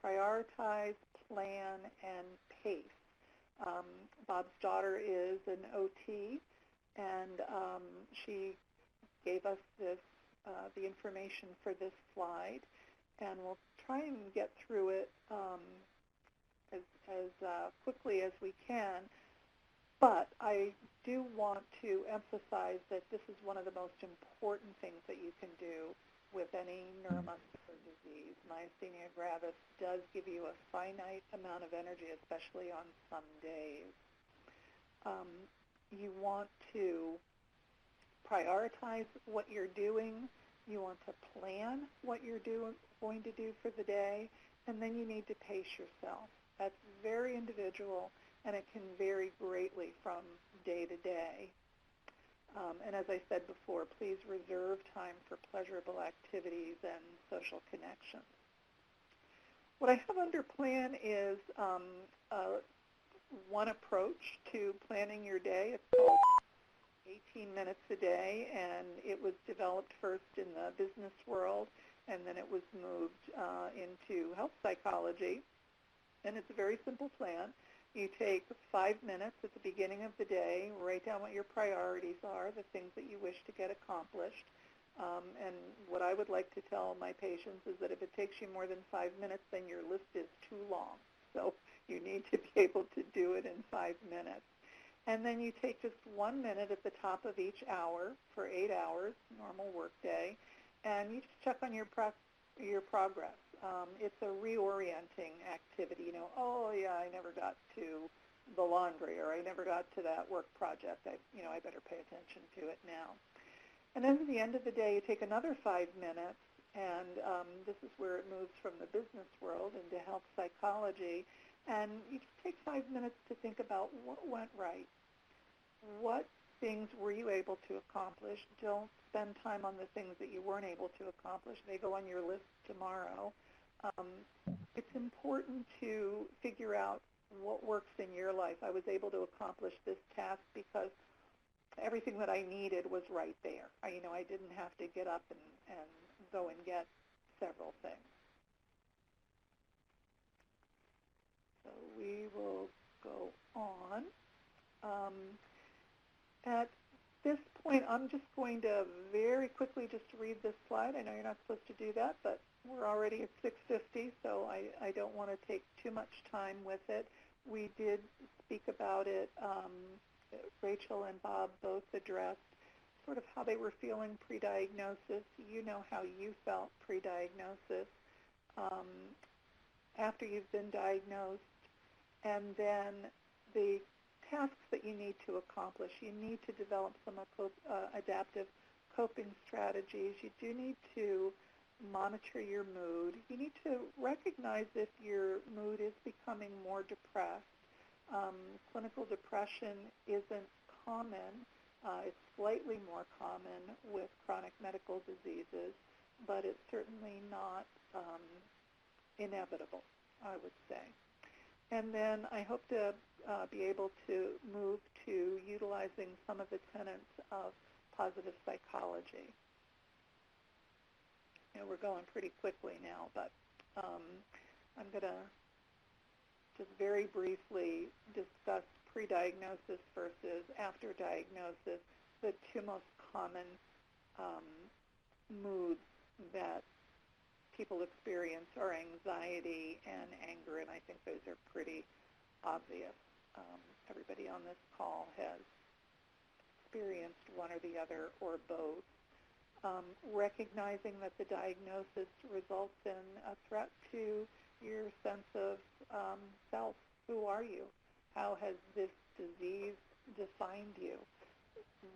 prioritize, plan, and pace. Bob's daughter is an OT, and she gave us this the information for this slide, and we'll try and get through it as quickly as we can. But I do want to emphasize that this is one of the most important things that you can do with any neuromuscular disease. Myasthenia gravis does give you a finite amount of energy, especially on some days. You want to prioritize what you're doing. You want to plan what you're going to do for the day, and then you need to pace yourself. That's very individual, and it can vary greatly from day to day. And as I said before, please reserve time for pleasurable activities and social connections. What I have under plan is one approach to planning your day. It's called 18 minutes a day, and it was developed first in the business world, and then it was moved into health psychology. And it's a very simple plan. You take 5 minutes at the beginning of the day, write down what your priorities are, the things that you wish to get accomplished. And what I would like to tell my patients is that if it takes you more than 5 minutes, then your list is too long. So you need to be able to do it in 5 minutes. And then you take just 1 minute at the top of each hour for 8 hours, normal work day, and you just check on your progress. It's a reorienting activity. You know, oh yeah, I never got to the laundry, or I never got to that work project. I better pay attention to it now. And then at the end of the day, you take another 5 minutes, and this is where it moves from the business world into health psychology. And you just take 5 minutes to think about what went right. What things were you able to accomplish? Don't spend time on the things that you weren't able to accomplish. They go on your list tomorrow. It's important to figure out what works in your life. I was able to accomplish this task because everything that I needed was right there. I didn't have to get up and go and get several things. So we will go on. At this point, I'm just going to very quickly just read this slide. I know you're not supposed to do that, but we're already at 6:50, so I don't want to take too much time with it. We did speak about it. Rachel and Bob both addressed sort of how they were feeling pre-diagnosis. You know how you felt pre-diagnosis, after you've been diagnosed, and then the tasks that you need to accomplish. You need to develop some adaptive coping strategies. You do need to monitor your mood. You need to recognize if your mood is becoming more depressed. Clinical depression isn't common. It's slightly more common with chronic medical diseases. but it's certainly not inevitable, I would say. And then I hope to be able to move to utilizing some of the tenets of positive psychology. We're going pretty quickly now, but I'm going to just very briefly discuss pre-diagnosis versus after diagnosis, the two most common moods that people experience are anxiety and anger, and I think those are pretty obvious. Everybody on this call has experienced one or the other or both. Recognizing that the diagnosis results in a threat to your sense of self. Who are you? How has this disease defined you?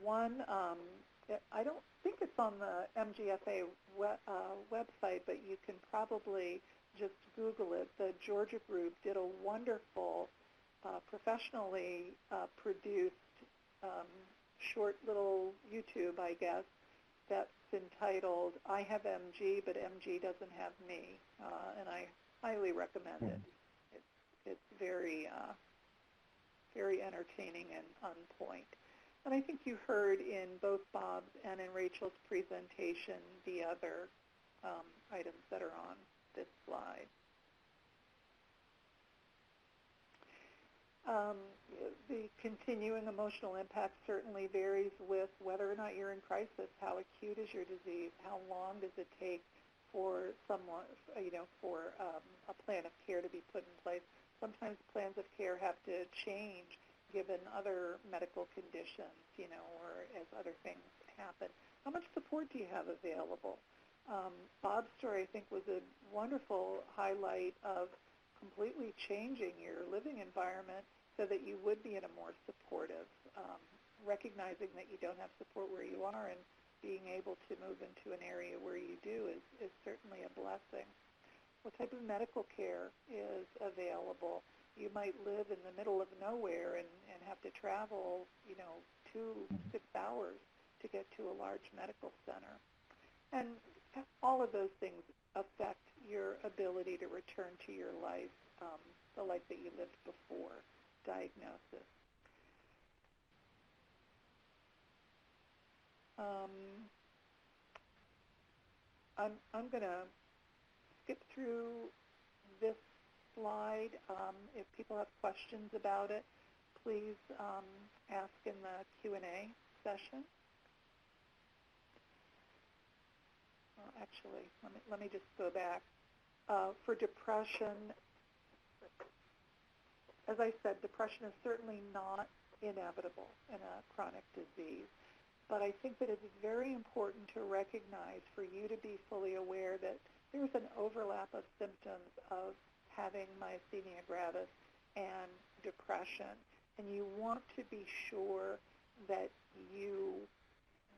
One, I don't think it's on the MGFA website, but you can probably just Google it. The Georgia group did a wonderful, professionally produced short little YouTube, I guess, that's entitled, I Have MG, but MG Doesn't Have Me, and I highly recommend it. It's very, very entertaining and on point. And I think you heard in both Bob's and in Rachel's presentation the other items that are on this slide. The continuing emotional impact certainly varies with whether or not you're in crisis. How acute is your disease? How long does it take for someone, for a plan of care to be put in place? Sometimes plans of care have to change given other medical conditions, or as other things happen. How much support do you have available? Bob's story, I think, was a wonderful highlight of completely changing your living environment so that you would be in a more supportive, recognizing that you don't have support where you are and being able to move into an area where you do is certainly a blessing. What type of medical care is available? You might live in the middle of nowhere and have to travel, 2 to 6 hours to get to a large medical center. And all of those things affect your ability to return to your life, the life that you lived before diagnosis. I'm going to skip through this slide. If people have questions about it, please ask in the Q&A session. Well, actually, let me just go back. For depression, as I said, depression is certainly not inevitable in a chronic disease. But I think that it's very important to recognize, for you to be fully aware, that there's an overlap of symptoms of having myasthenia gravis and depression. And you want to be sure that you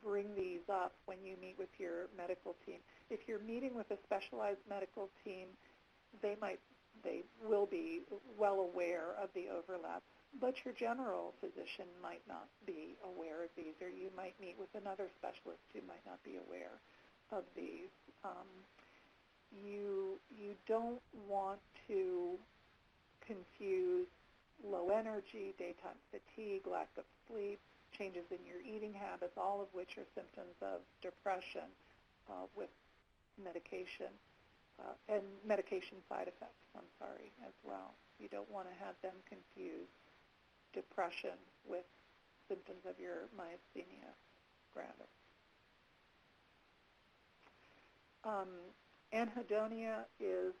bring these up when you meet with your medical team. If you're meeting with a specialized medical team, they will be well aware of the overlap, but your general physician might not be aware of these, or you might meet with another specialist who might not be aware of these. You don't want to confuse low energy, daytime fatigue, lack of sleep, changes in your eating habits, all of which are symptoms of depression with medication and medication side effects, as well. You don't want to have them confuse depression with symptoms of your myasthenia gravis. Anhedonia is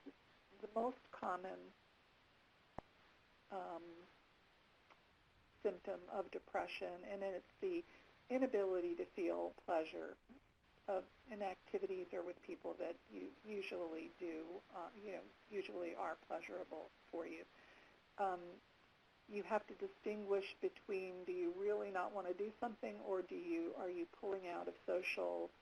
the most common symptom of depression, and it's the inability to feel pleasure in activities or with people that you usually do, usually are pleasurable for you. You have to distinguish between, do you really not want to do something, or are you pulling out of social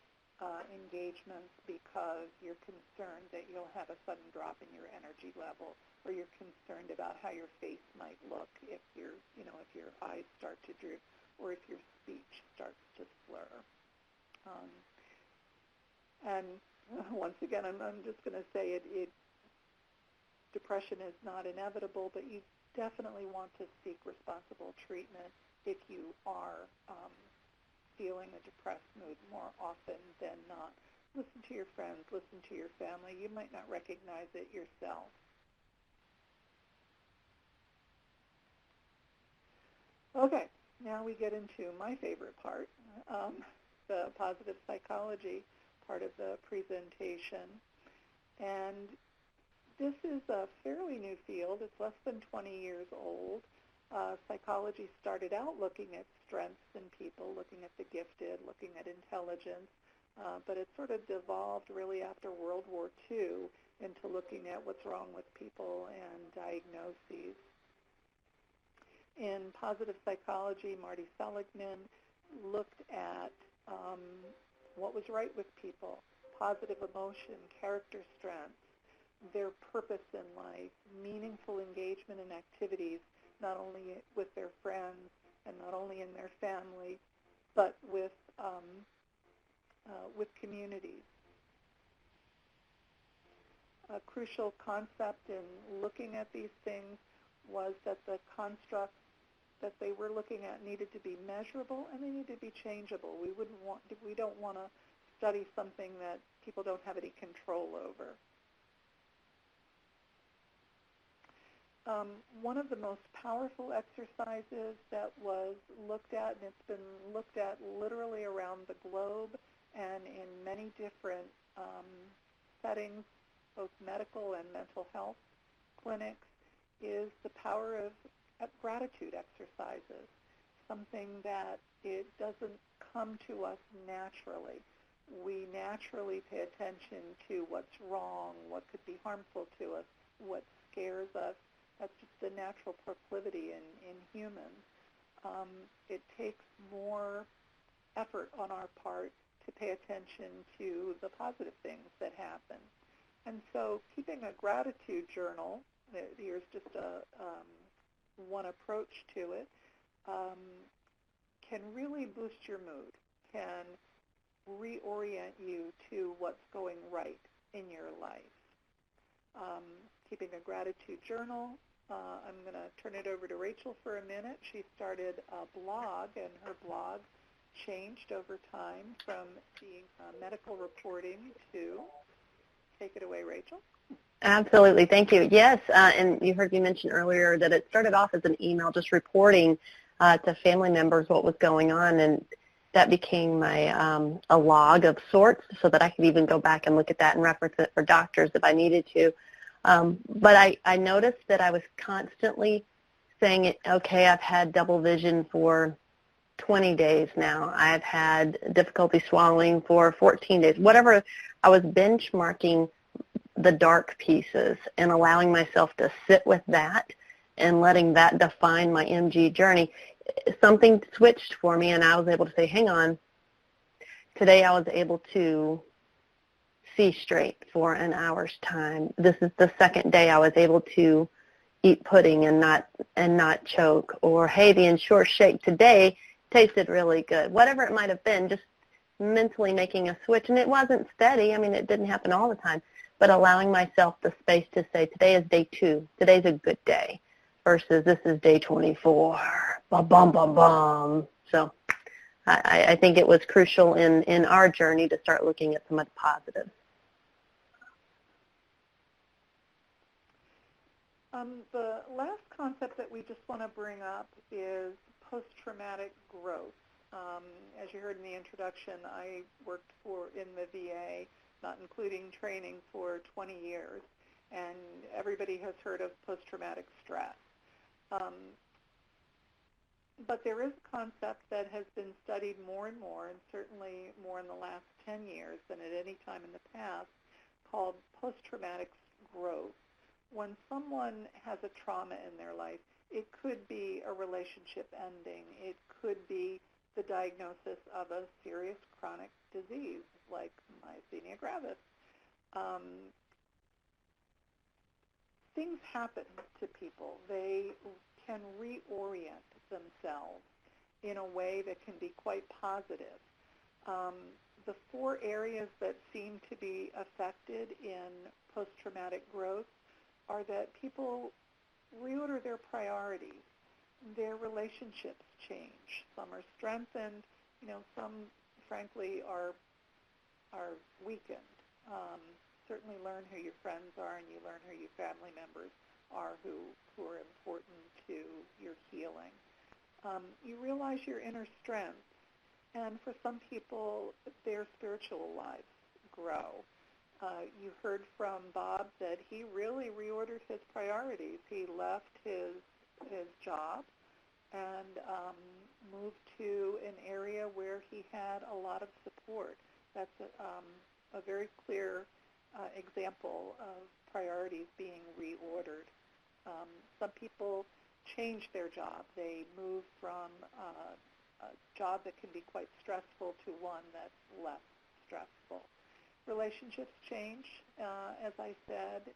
engagements because you're concerned that you'll have a sudden drop in your energy level, or you're concerned about how your face might look if your eyes start to droop, or if your speech starts to slur. And once again, I'm just going to say depression is not inevitable, but you definitely want to seek responsible treatment if you are feeling a depressed mood more often than not. Listen to your friends, listen to your family. You might not recognize it yourself. Okay, now we get into my favorite part, the positive psychology part of the presentation. And this is a fairly new field. It's less than 20 years old. Psychology started out looking at strengths in people, looking at the gifted, looking at intelligence, but it sort of devolved really after World War II into looking at what's wrong with people and diagnoses. In positive psychology, Marty Seligman looked at what was right with people, positive emotion, character strengths, their purpose in life, meaningful engagement in activities, not only with their friends and not only in their family, but with communities. A crucial concept in looking at these things was that the constructs that they were looking at needed to be measurable and they needed to be changeable. We don't want to study something that people don't have any control over. One of the most powerful exercises that was looked at, and it's been looked at literally around the globe and in many different settings, both medical and mental health clinics, is the power of gratitude exercises, something that it doesn't come to us naturally. We naturally pay attention to what's wrong, what could be harmful to us, what scares us. That's just the natural proclivity in humans. It takes more effort on our part to pay attention to the positive things that happen. And so keeping a gratitude journal, here's just one approach to it, can really boost your mood, can reorient you to what's going right in your life. Keeping a gratitude journal, I'm going to turn it over to Rachel for a minute. She started a blog, and her blog changed over time from being medical reporting to, take it away, Rachel. Absolutely. Thank you. Yes, and you heard me mention earlier that it started off as an email just reporting to family members what was going on, and that became my a log of sorts so that I could even go back and look at that and reference it for doctors if I needed to. But I noticed that I was constantly saying, okay, I've had double vision for 20 days now. I've had difficulty swallowing for 14 days. Whatever, I was benchmarking the dark pieces and allowing myself to sit with that and letting that define my MG journey. Something switched for me, and I was able to say, hang on, today I was able to see straight for an hour's time. This is the second day I was able to eat pudding and not choke. Or, hey, the Ensure shake today tasted really good. Whatever it might have been, just mentally making a switch. And it wasn't steady. I mean, it didn't happen all the time. But allowing myself the space to say, today is day 2. Today's a good day versus this is day 24. Bum, bum, bum, bum. So I think it was crucial in our journey to start looking at some of the positives. The last concept that we just want to bring up is post-traumatic growth. As you heard in the introduction, I worked in the VA, not including training, for 20 years, and everybody has heard of post-traumatic stress. But there is a concept that has been studied more and more, and certainly more in the last 10 years than at any time in the past, called post-traumatic growth. When someone has a trauma in their life, it could be a relationship ending. It could be the diagnosis of a serious chronic disease like myasthenia gravis. Things happen to people. They can reorient themselves in a way that can be quite positive. the 4 areas that seem to be affected in post-traumatic growth are that people reorder their priorities. Their relationships change. Some are strengthened. Some, frankly, are weakened. Certainly learn who your friends are, and you learn who your family members are who are important to your healing. You realize your inner strengths, and for some people, their spiritual lives grow. You heard from Bob that he really reordered his priorities. He left his job and moved to an area where he had a lot of support. That's a very clear example of priorities being reordered. Some people change their job. They move from a job that can be quite stressful to one that's less stressful. Relationships change, as I said.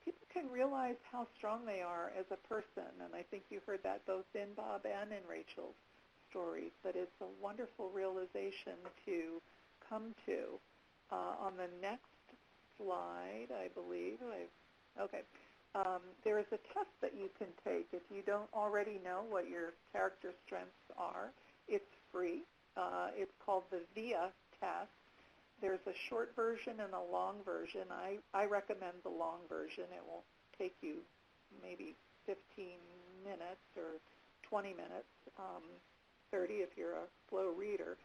People can realize how strong they are as a person, and I think you heard that both in Bob and in Rachel's stories, but it's a wonderful realization to come to. On the next slide, I believe, there is a test that you can take if you don't already know what your character strengths are. It's free. It's called the VIA test. There's a short version and a long version. I recommend the long version. It will take you maybe 15 minutes or 20 minutes, 30 if you're a slow reader.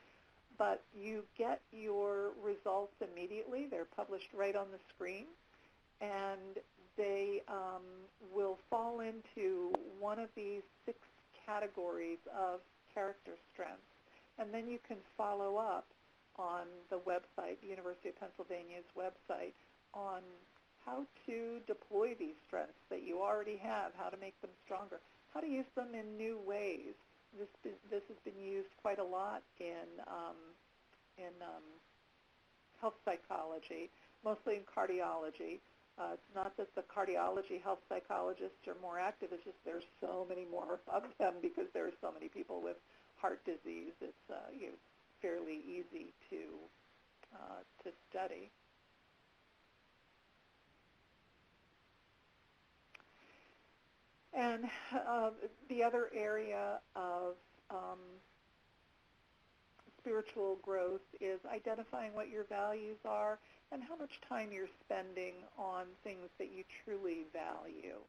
But you get your results immediately. They're published right on the screen, and they will fall into one of these 6 categories of character strengths. And then you can follow up on the website, the University of Pennsylvania's website, on how to deploy these strengths that you already have, how to make them stronger, how to use them in new ways. This has been used quite a lot in health psychology, mostly in cardiology. It's not that the cardiology health psychologists are more active, it's just there's so many more of them because there are so many people with heart disease. It's fairly easy to study. And the other area of spiritual growth is identifying what your values are and how much time you're spending on things that you truly value.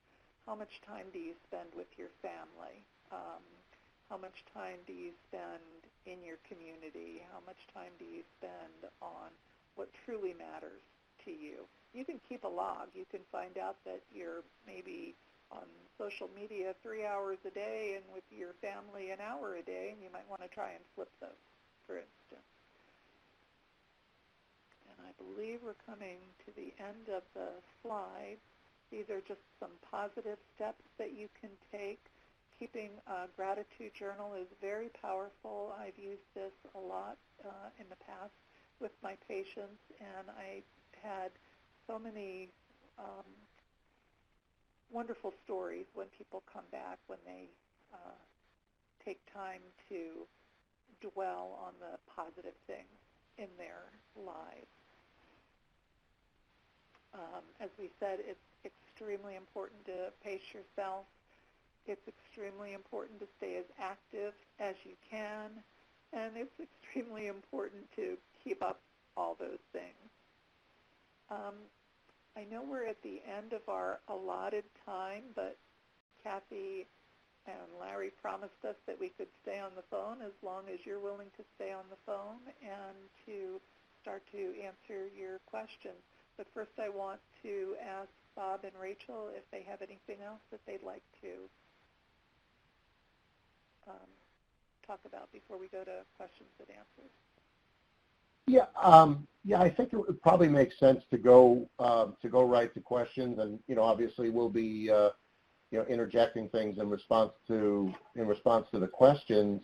How much time do you spend with your family? How much time do you spend in your community? How much time do you spend on what truly matters to you? You can keep a log. You can find out that you're maybe on social media 3 hours a day and with your family an hour a day, and you might want to try and flip those, for instance. And I believe we're coming to the end of the slide. These are just some positive steps that you can take. Keeping a gratitude journal is very powerful. I've used this a lot in the past with my patients, and I had so many wonderful stories when people come back, when they take time to dwell on the positive things in their lives. As we said, it's extremely important to pace yourself. It's extremely important to stay as active as you can, and it's extremely important to keep up all those things. I know we're at the end of our allotted time, but Kathy and Larry promised us that we could stay on the phone as long as you're willing to stay on the phone and to start to answer your questions. But first I want to ask Bob and Rachel if they have anything else that they'd like to talk about before we go to questions and answers. Yeah, I think it would probably make sense to go right to questions, and obviously we'll be interjecting things in response to the questions.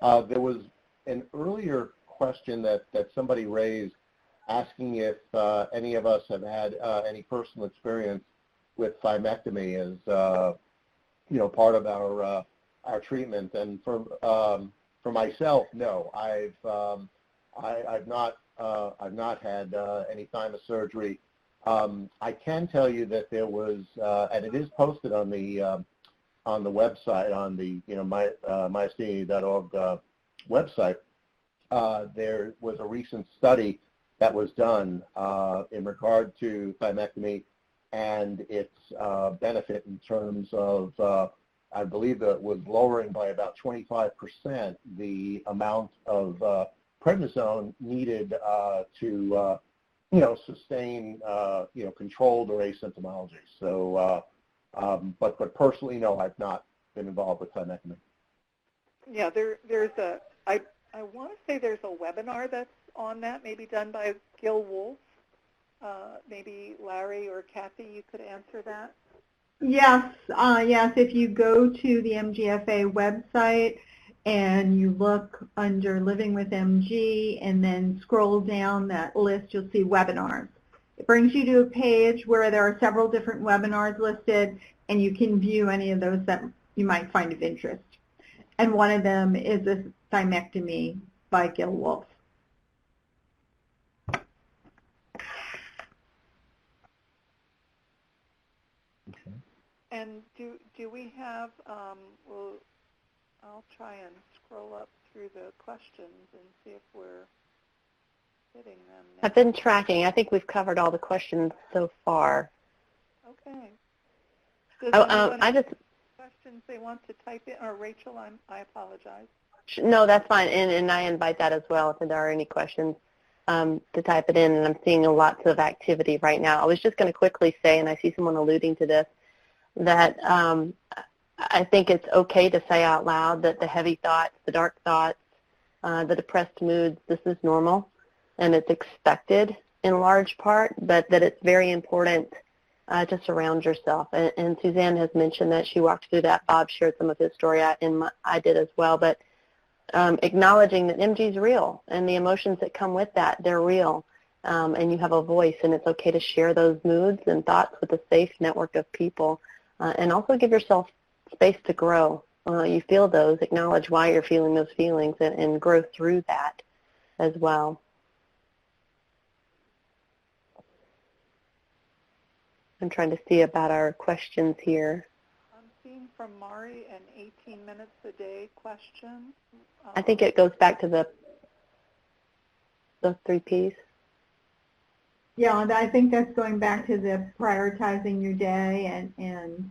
There was an earlier question that somebody raised, asking if any of us have had any personal experience with thymectomy as part of our treatment, and for for myself, no, I've not had any thymus surgery. I can tell you that there was, and it is posted on the website, on the myasthenia.org website. There was a recent study that was done in regard to thymectomy and its benefit in terms of, I believe that it was lowering by about 25% the amount of prednisone needed to, sustain, controlled or asymptomology. So, but personally, no, I've not been involved with thymectomy. Yeah, I want to say there's a webinar that's on that, maybe done by Gil Wolf. Maybe Larry or Kathy, you could answer that. Yes, yes. If you go to the MGFA website and you look under Living with MG and then scroll down that list, you'll see webinars. It brings you to a page where there are several different webinars listed, and you can view any of those that you might find of interest. And one of them is a thymectomy by Gil Wolf. Okay. And do we have, well, I'll try and scroll up through the questions and see if we're hitting them now. I've been tracking. I think we've covered all the questions so far. Okay. Does I just questions they want to type in, or Rachel, I apologize. No, that's fine, and I invite that as well if there are any questions to type it in, and I'm seeing lots of activity right now. I was just going to quickly say, and I see someone alluding to this, that I think it's okay to say out loud that the heavy thoughts, the dark thoughts, the depressed moods, this is normal, and it's expected in large part, but that it's very important to surround yourself. And Suzanne has mentioned that she walked through that. Bob shared some of his story, I did as well, but acknowledging that MG is real and the emotions that come with that, they're real, and you have a voice, and it's okay to share those moods and thoughts with a safe network of people, and also give yourself space to grow. You feel those, acknowledge why you're feeling those feelings, and grow through that as well. I'm trying to see about our questions here. I'm seeing from Mari an 18 minutes a day question. I think it goes back to those 3 Ps. Yeah, and I think that's going back to the prioritizing your day and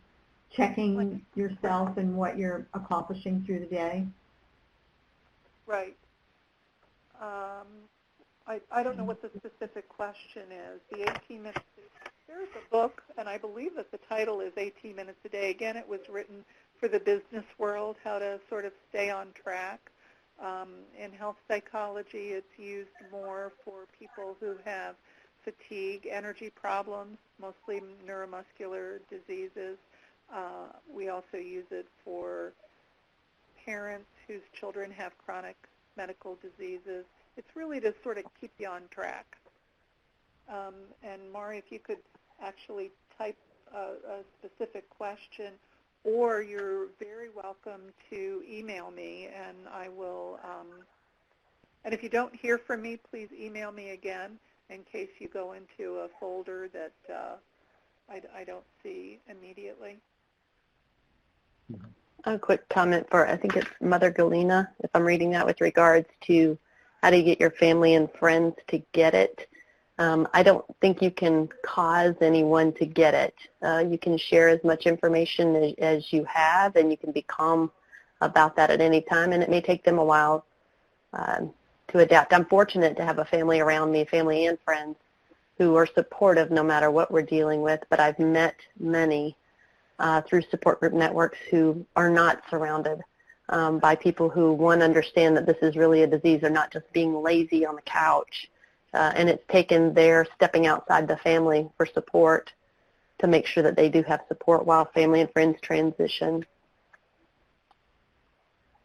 checking yourself and what you're accomplishing through the day. Right. I don't know what the specific question is. The 18 minutes, there's a book, and I believe that the title is 18 minutes a day. Again, it was written for the business world, how to sort of stay on track. In health psychology, it's used more for people who have fatigue, energy problems, mostly neuromuscular diseases. We also use it for parents whose children have chronic medical diseases. It's really to sort of keep you on track. And Mari, if you could actually type a specific question, or you're very welcome to email me, and I will, and if you don't hear from me, please email me again in case you go into a folder that I don't see immediately. A quick comment for, I think it's Mother Galena, if I'm reading that, with regards to how to get your family and friends to get it. I don't think you can cause anyone to get it. You can share as much information as you have, and you can be calm about that at any time, and it may take them a while to adapt. I'm fortunate to have a family around me, family and friends, who are supportive no matter what we're dealing with, but I've met many through support group networks who are not surrounded by people who, one, understand that this is really a disease. They're not just being lazy on the couch. And it's taken their stepping outside the family for support to make sure that they do have support while family and friends transition.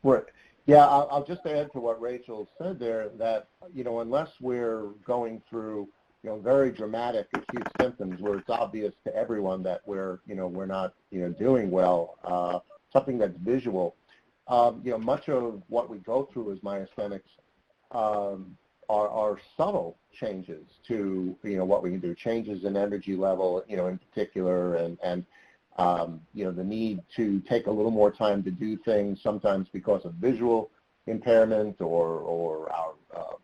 Right. Yeah, I'll just add to what Rachel said there that, unless we're going through, very dramatic acute symptoms where it's obvious to everyone that we're not, doing well, something that's visual, much of what we go through as myasthenics are subtle changes to, what we can do, changes in energy level, in particular, and the need to take a little more time to do things, sometimes because of visual impairment or our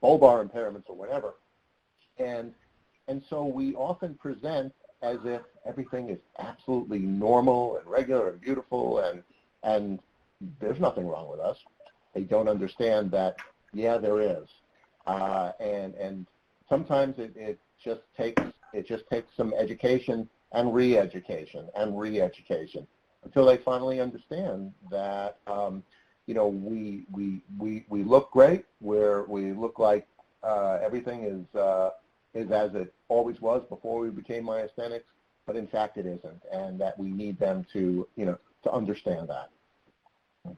bulbar impairments or whatever. And so we often present as if everything is absolutely normal and regular and beautiful, and there's nothing wrong with us. They don't understand that, yeah, there is. And sometimes it just takes some education and re-education until they finally understand that we look great, we look like everything is as it always was before we became myasthenics, but in fact it isn't, and that we need them to understand that. I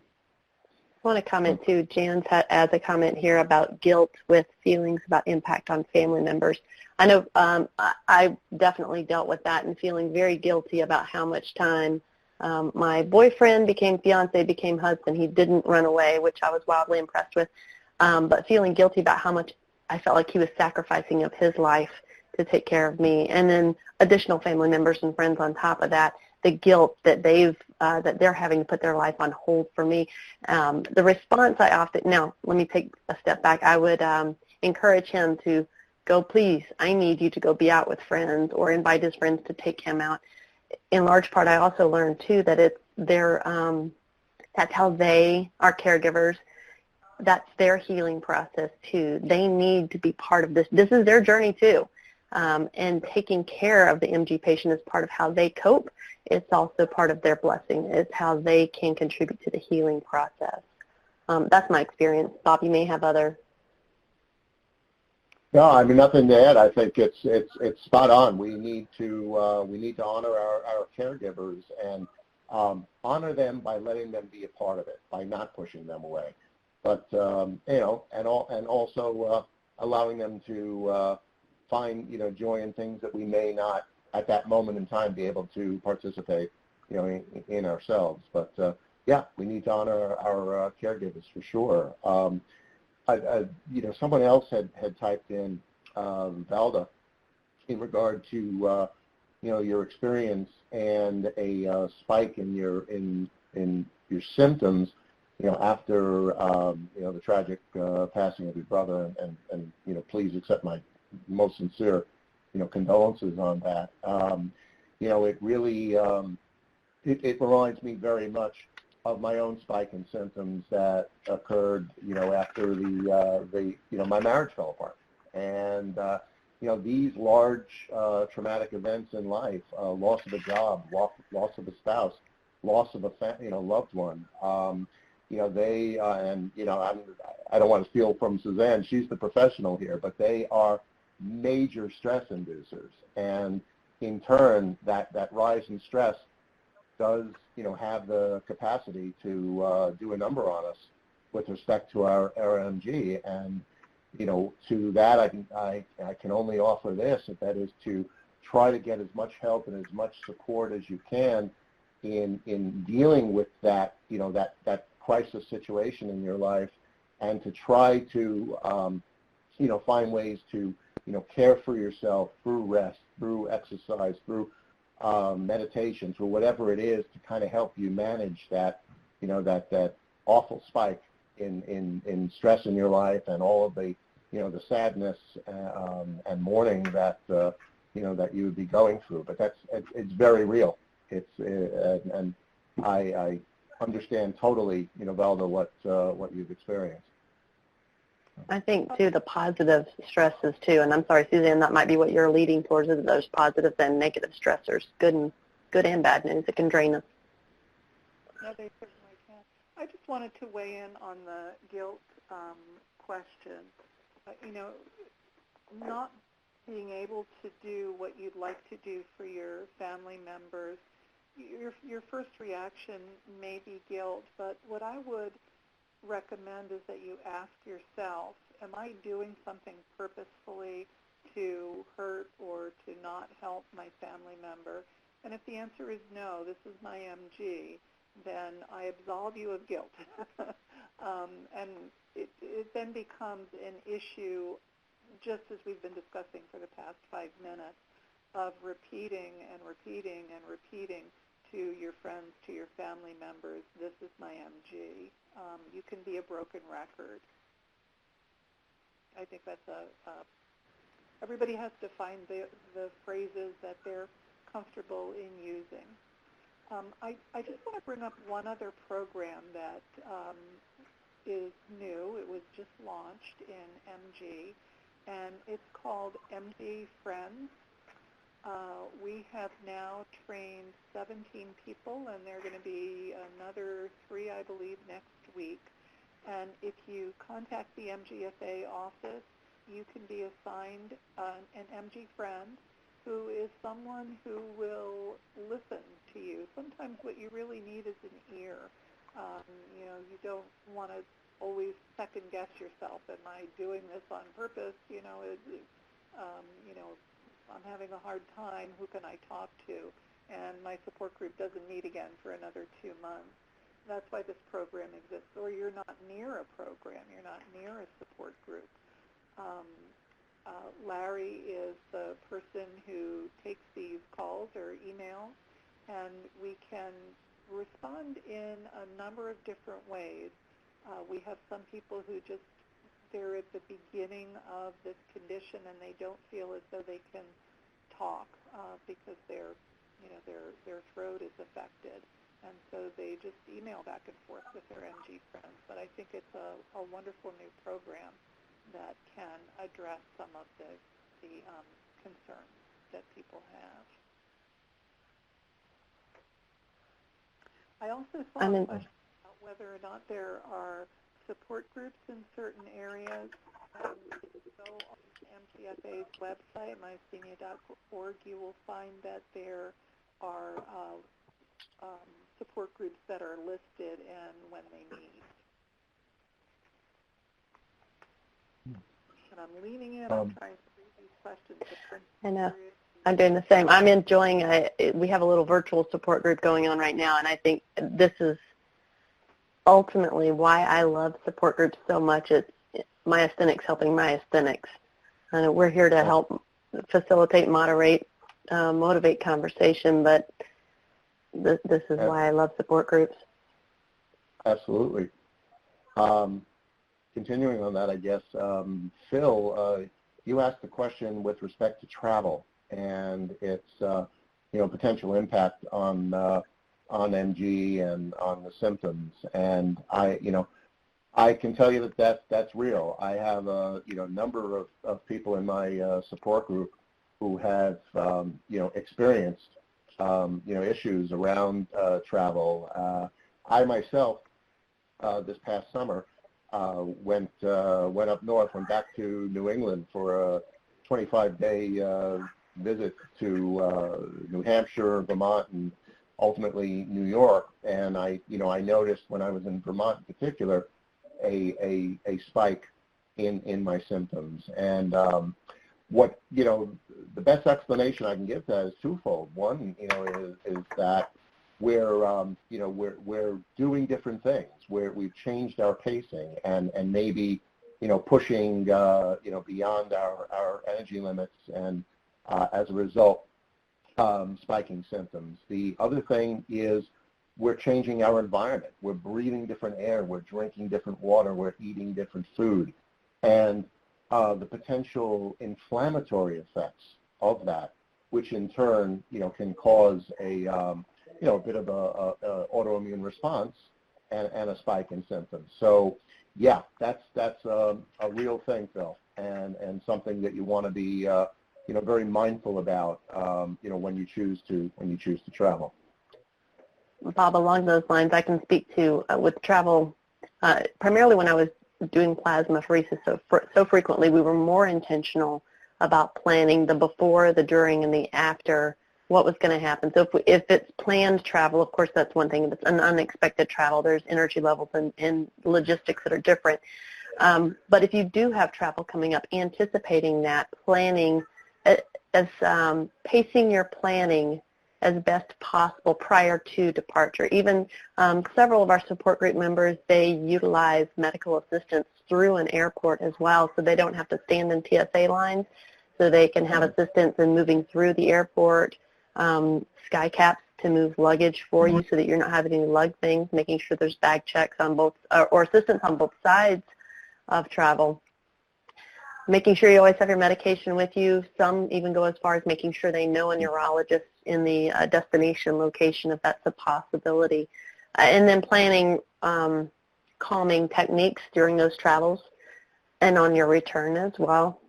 want to comment too. Jan's has a comment here about guilt with feelings about impact on family members. I know I definitely dealt with that and feeling very guilty about how much time my boyfriend became fiance, became husband. He didn't run away, which I was wildly impressed with, but feeling guilty about how much I felt like he was sacrificing of his life to take care of me. And then additional family members and friends on top of that, the guilt that they're having to put their life on hold for me. The response I often, now let me take a step back, I would encourage him to go, please, I need you to go be out with friends, or invite his friends to take him out. In large part, I also learned too that that's how they are caregivers. That's their healing process too. They need to be part of this. This is their journey too. And taking care of the MG patient is part of how they cope. It's also part of their blessing. It's how they can contribute to the healing process. That's my experience. Bob, you may have other. No, I mean, nothing to add. I think it's spot on. We need to honor our caregivers and honor them by letting them be a part of it, by not pushing them away, but and also allowing them to find joy in things that we may not at that moment in time be able to participate in ourselves. But yeah, we need to honor our caregivers for sure. Someone else had typed in, Valda, in regard to your experience and a spike in your symptoms after the tragic passing of your brother, and please accept my most sincere condolences on that. It really it reminds me very much of my own spike in symptoms that occurred, after my marriage fell apart. And, these large traumatic events in life, loss of a job, loss of a spouse, loss of a loved one, they, I don't want to steal from Suzanne, she's the professional here, but they are major stress inducers. And in turn, that rise in stress does, have the capacity to do a number on us with respect to our MG. And, to that I can only offer this, and that is to try to get as much help and as much support as you can in dealing with that, that crisis situation in your life, and to try to, find ways to, care for yourself through rest, through exercise, through meditation, through whatever it is to kind of help you manage that, that awful spike in stress in your life, and all of the, the sadness and mourning that, that you would be going through. But it's very real. And I understand totally, Valda, what you've experienced. I think, too, the positive stresses, too, and I'm sorry, Suzanne, that might be what you're leading towards, is those positive and negative stressors, good and bad news. It can drain us. No, they certainly can. I just wanted to weigh in on the guilt question. Not being able to do what you'd like to do for your family members, your first reaction may be guilt, but what I would recommend is that you ask yourself, am I doing something purposefully to hurt or to not help my family member? And if the answer is no, this is my MG, then I absolve you of guilt. And it then becomes an issue, just as we've been discussing for the past 5 minutes, of repeating and repeating and repeating to your friends, to your family members, this is my MG. You can be a broken record. I think that's everybody has to find the phrases that they're comfortable in using. I just want to bring up one other program that is new. It was just launched in MG, and it's called MG Friends. We have now trained 17 people, and there are going to be another 3, I believe, next week. And if you contact the MGFA office, you can be assigned an MG friend who is someone who will listen to you. Sometimes what you really need is an ear. You don't want to always second guess yourself. Am I doing this on purpose? I'm having a hard time. Who can I talk to? And my support group doesn't meet again for another 2 months. That's why this program exists. Or you're not near a program. You're not near a support group. Larry is the person who takes these calls or emails, and we can respond in a number of different ways. We have some people who they're at the beginning of this condition and they don't feel as though they can talk because their throat is affected, and so they just email back and forth with their MG friends. But I think it's a wonderful new program that can address some of the concerns that people have. I also saw a question about whether or not there are support groups in certain areas. If you go on MGFA's website, myasthenia.org, you will find that there are support groups that are listed and when they meet. And I'm leaning in. I'm trying to read these questions. I know. I'm doing the same. I'm enjoying we have a little virtual support group going on right now, and I think this is ultimately why I love support groups so much. It's myasthenics helping myasthenics. And we're here to help facilitate, moderate, motivate conversation, but this is why I love support groups. Absolutely. Continuing on that, I guess, Phil, you asked the question with respect to travel and its potential impact on MG and on the symptoms. And I can tell you that's real. I have a number of people in my support group who have experienced issues around travel. I myself this past summer went up north, went back to New England for a 25-day visit to New Hampshire, Vermont, and ultimately New York. And I noticed when I was in Vermont in particular a spike in my symptoms. And the best explanation I can give to that is twofold. One, is that we're doing different things, where we've changed our pacing and maybe pushing beyond our energy limits, and as a result spiking symptoms. The other thing is we're changing our environment. We're breathing different air, we're drinking different water, we're eating different food, and the potential inflammatory effects of that, which in turn can cause a bit of a autoimmune response and a spike in symptoms. So yeah, that's a real thing, Phil, and something that you want to be very mindful about when you choose to travel. Bob, along those lines, I can speak to with travel, primarily when I was doing plasmapheresis so frequently, we were more intentional about planning the before, the during, and the after, what was going to happen. So if it's planned travel, of course, that's one thing. If it's an unexpected travel, there's energy levels and logistics that are different. But if you do have travel coming up, anticipating that, planning, as pacing your planning as best possible prior to departure. Even several of our support group members, they utilize medical assistance through an airport as well, so they don't have to stand in TSA lines, so they can have assistance in moving through the airport, sky caps to move luggage for you so that you're not having to lug things, making sure there's bag checks on both, or assistance on both sides of travel. Making sure you always have your medication with you. Some even go as far as making sure they know a neurologist in the destination location if that's a possibility. And then planning calming techniques during those travels and on your return as well.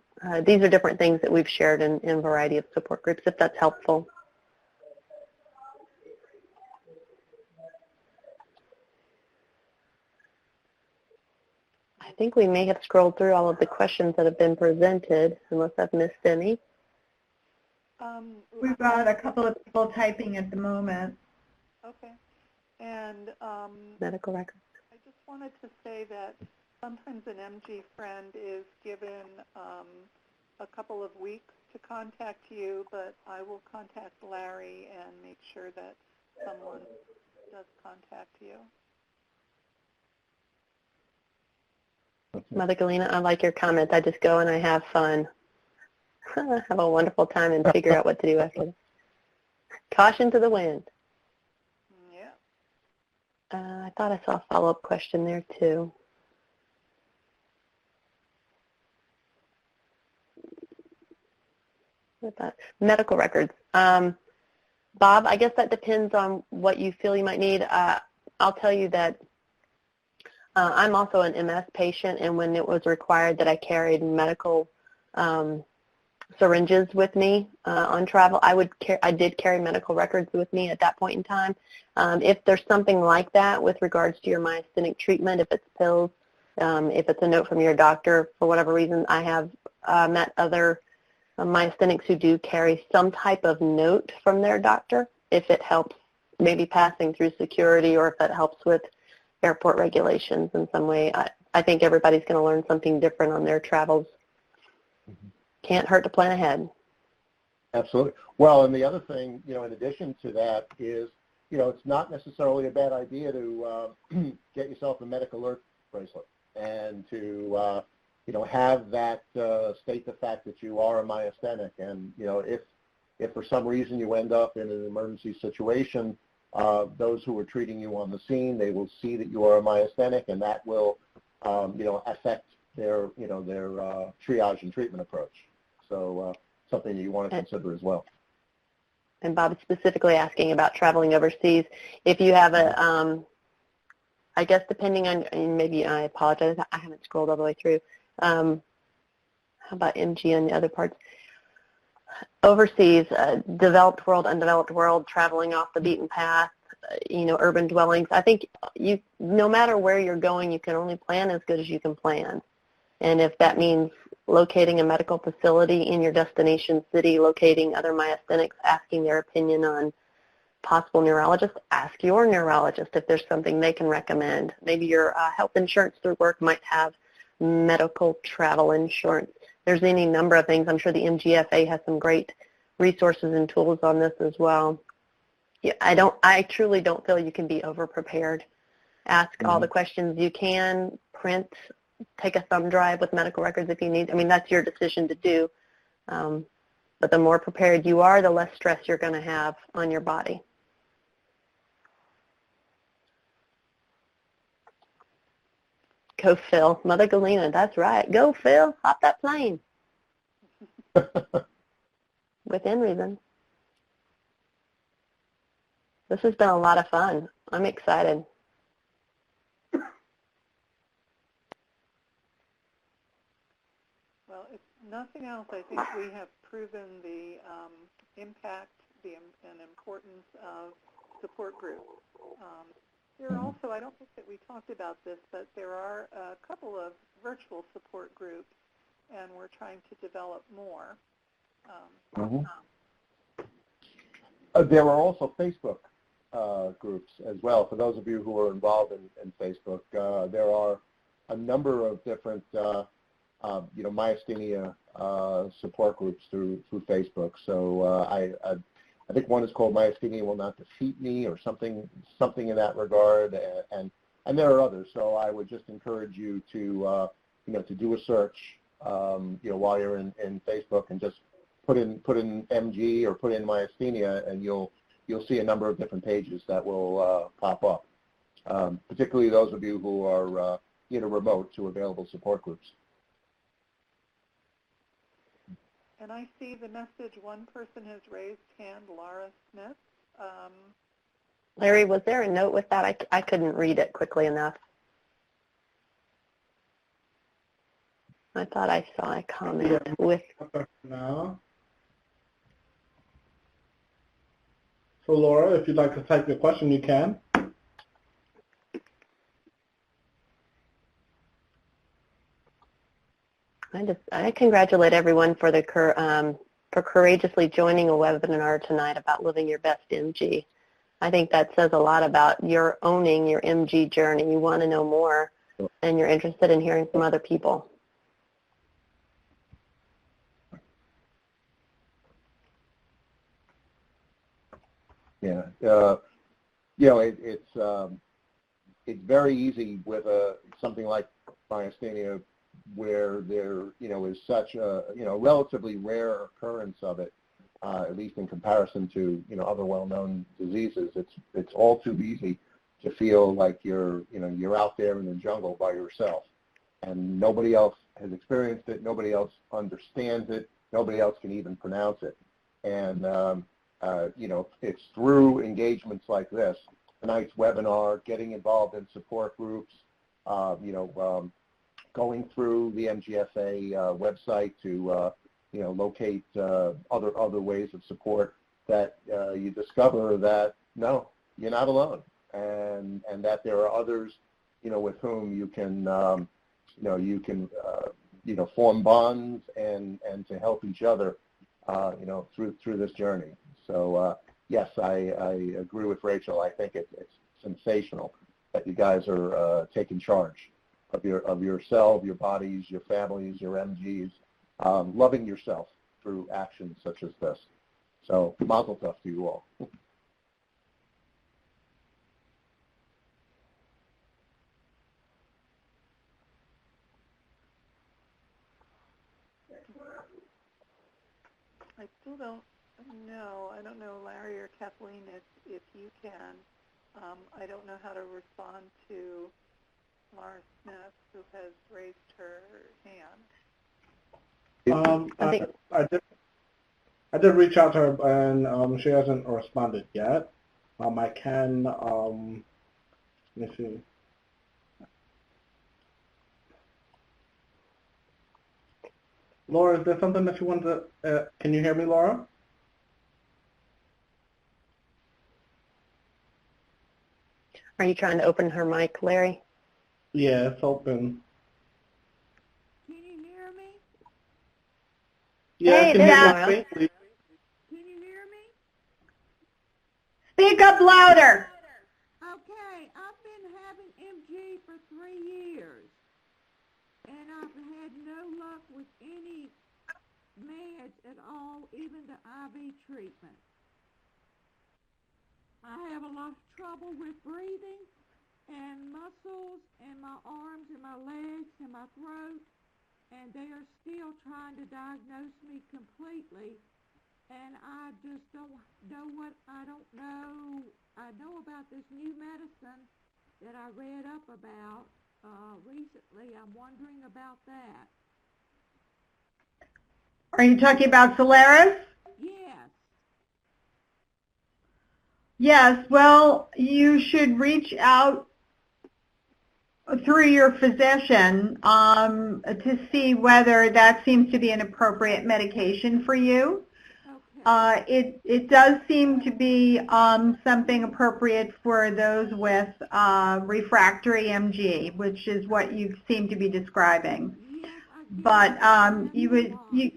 These are different things that we've shared in a variety of support groups, if that's helpful. I think we may have scrolled through all of the questions that have been presented, unless I've missed any. We've got a couple of people typing at the moment. Okay. And Medical records. I just wanted to say that sometimes an MG friend is given a couple of weeks to contact you, but I will contact Larry and make sure that someone does contact you. Mother Galena, I like your comment. I just go and I have fun. I have a wonderful time and figure out what to do after. Caution to the wind. Yeah. I thought I saw a follow-up question there too. What about medical records? Bob, I guess that depends on what you feel you might need. I'll tell you that I'm also an MS patient, and when it was required that I carried medical syringes with me on travel, I did carry medical records with me at that point in time. If there's something like that with regards to your myasthenic treatment, if it's pills, if it's a note from your doctor, for whatever reason, I have met other myasthenics who do carry some type of note from their doctor if it helps maybe passing through security or if it helps with airport regulations in some way. I think everybody's going to learn something different on their travels. Can't hurt to plan ahead. Absolutely. Well, and the other thing, in addition to that is, it's not necessarily a bad idea to get yourself a medical alert bracelet and to, have that state the fact that you are a myasthenic. And, if for some reason you end up in an emergency situation, those who are treating you on the scene, they will see that you are a myasthenic, and that will, affect their triage and treatment approach. So something that you want to consider as well. And Bob is specifically asking about traveling overseas. If you have a, I guess depending on, and maybe I apologize, I haven't scrolled all the way through. How about MG and the other parts? Overseas, developed world, undeveloped world, traveling off the beaten path, urban dwellings. I think no matter where you're going, you can only plan as good as you can plan. And if that means locating a medical facility in your destination city, locating other myasthenics, asking their opinion on possible neurologists, ask your neurologist if there's something they can recommend. Maybe your health insurance through work might have medical travel insurance. There's any number of things. I'm sure the MGFA has some great resources and tools on this as well. Yeah, I truly don't feel you can be over-prepared. Ask all the questions you can, print, take a thumb drive with medical records if you need. I mean, that's your decision to do. But the more prepared you are, the less stress you're going to have on your body. Go, Phil. Mother Galena, that's right. Go, Phil. Hop that plane. Within reason. This has been a lot of fun. I'm excited. Well, if nothing else, I think we have proven the impact and importance of support groups. There are also, I don't think that we talked about this, but there are a couple of virtual support groups, and we're trying to develop more. There are also Facebook groups as well. For those of you who are involved in Facebook, there are a number of different, myasthenia support groups through Facebook. So I think one is called Myasthenia Will Not Defeat Me, or something in that regard, and there are others. So I would just encourage you to to do a search while you're in Facebook, and just put in MG or put in myasthenia, and you'll see a number of different pages that will pop up. Particularly those of you who are remote, to available support groups. And I see the message, one person has raised hand, Laura Smith. Larry, was there a note with that? I couldn't read it quickly enough. I thought I saw a comment with... No. So Laura, if you'd like to type your question, you can. I congratulate everyone for for courageously joining a webinar tonight about living your best MG. I think that says a lot about your owning your MG journey. You want to know more, and you're interested in hearing from other people. Yeah, it's very easy with something like myasthenia, where there is such a relatively rare occurrence of it, at least in comparison to other well-known diseases. It's all too easy to feel like you're out there in the jungle by yourself, and nobody else has experienced it, nobody else understands it, nobody else can even pronounce it. And it's through engagements like this, tonight's webinar, getting involved in support groups, going through the MGFA website to locate other ways of support, that you discover that no, you're not alone, and that there are others with whom you can form bonds and to help each other through this journey. So yes, I agree with Rachel. I think it's sensational that you guys are taking charge of yourself, your bodies, your families, your MGs, loving yourself through actions such as this. So mazel tov to you all. I still don't know. I don't know, Larry or Kathleen, if you can. I don't know how to respond to Laura Smith, who has raised her hand. I did reach out to her, and she hasn't responded yet. I can, let me see. Laura, is there something that you want to, can you hear me, Laura? Are you trying to open her mic, Larry? Yeah, it's open. Can you hear me? Yeah, hey, I can hear you faintly. Can you hear me? Speak up louder. Okay, I've been having MG for 3 years, and I've had no luck with any meds at all, even the IV treatment. I have a lot of trouble with breathing and muscles and my arms and my legs and my throat, and they are still trying to diagnose me completely, and I just don't know what I don't know. I know about this new medicine that I read up about recently. I'm wondering about that. Are you talking about Solaris? Yes. Yes, well, you should reach out through your physician to see whether that seems to be an appropriate medication for you. Okay. It does seem to be something appropriate for those with refractory MG, which is what you seem to be describing. Yes, I get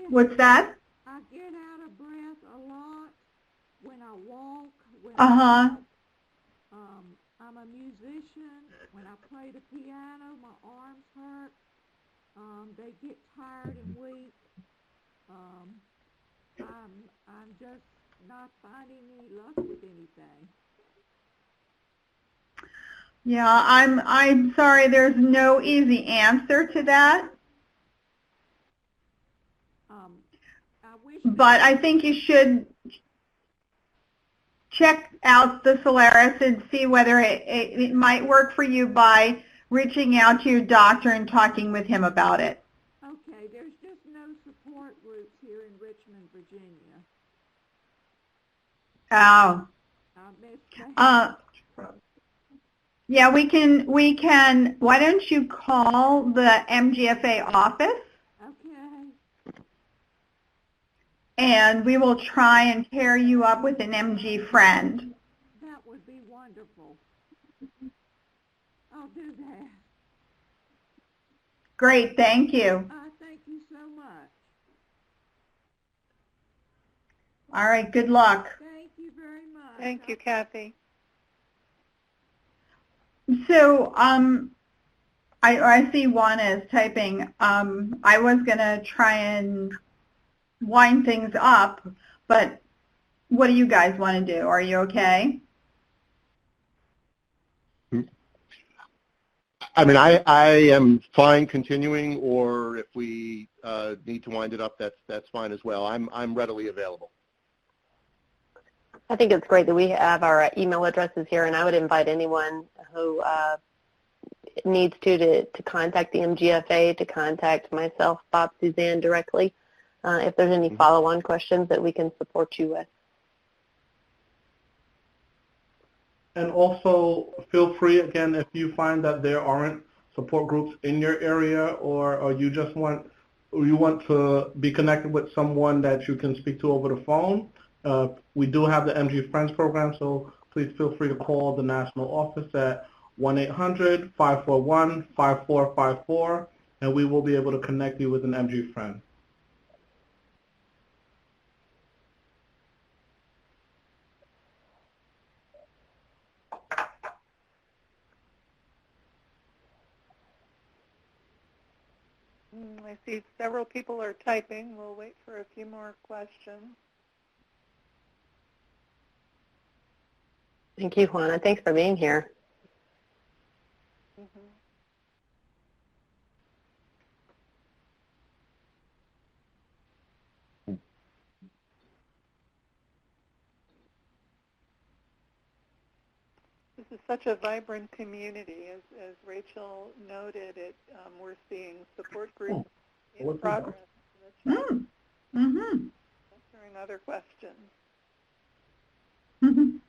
But what's that? I get out of breath a lot when I walk. I'm a musician. When I play the piano, my arms hurt. They get tired and weak. I'm just not finding any luck with anything. Yeah, I'm sorry, there's no easy answer to that. I wish. But I think you should check out the Solaris and see whether it might work for you by reaching out to your doctor and talking with him about it. Okay, there's just no support groups here in Richmond, Virginia. Oh. I missed that. Yeah, we can, why don't you call the MGFA office? Okay. And we will try and pair you up with an MG friend. That would be wonderful. I'll do that. Great, thank you. Thank you so much. All right, good luck. Thank you very much. Thank you, Kathy. So, I see Juana is typing. I was going to try and wind things up, but what do you guys want to do? Are you okay? I mean, I am fine continuing, or if we need to wind it up, that's fine as well. I'm readily available. I think it's great that we have our email addresses here, and I would invite anyone who needs to contact the MGFA, to contact myself, Bob, Suzanne directly, if there's any follow-on questions that we can support you with. And also feel free, again, if you find that there aren't support groups in your area, or you just want to be connected with someone that you can speak to over the phone, we do have the MG Friends program, so please feel free to call the national office at 1-800-541-5454, and we will be able to connect you with an MG friend. I see several people are typing. We'll wait for a few more questions. Thank you, Juana. Thanks for being here. This is such a vibrant community. As Rachel noted, we're seeing support groups in progress. Answering other questions.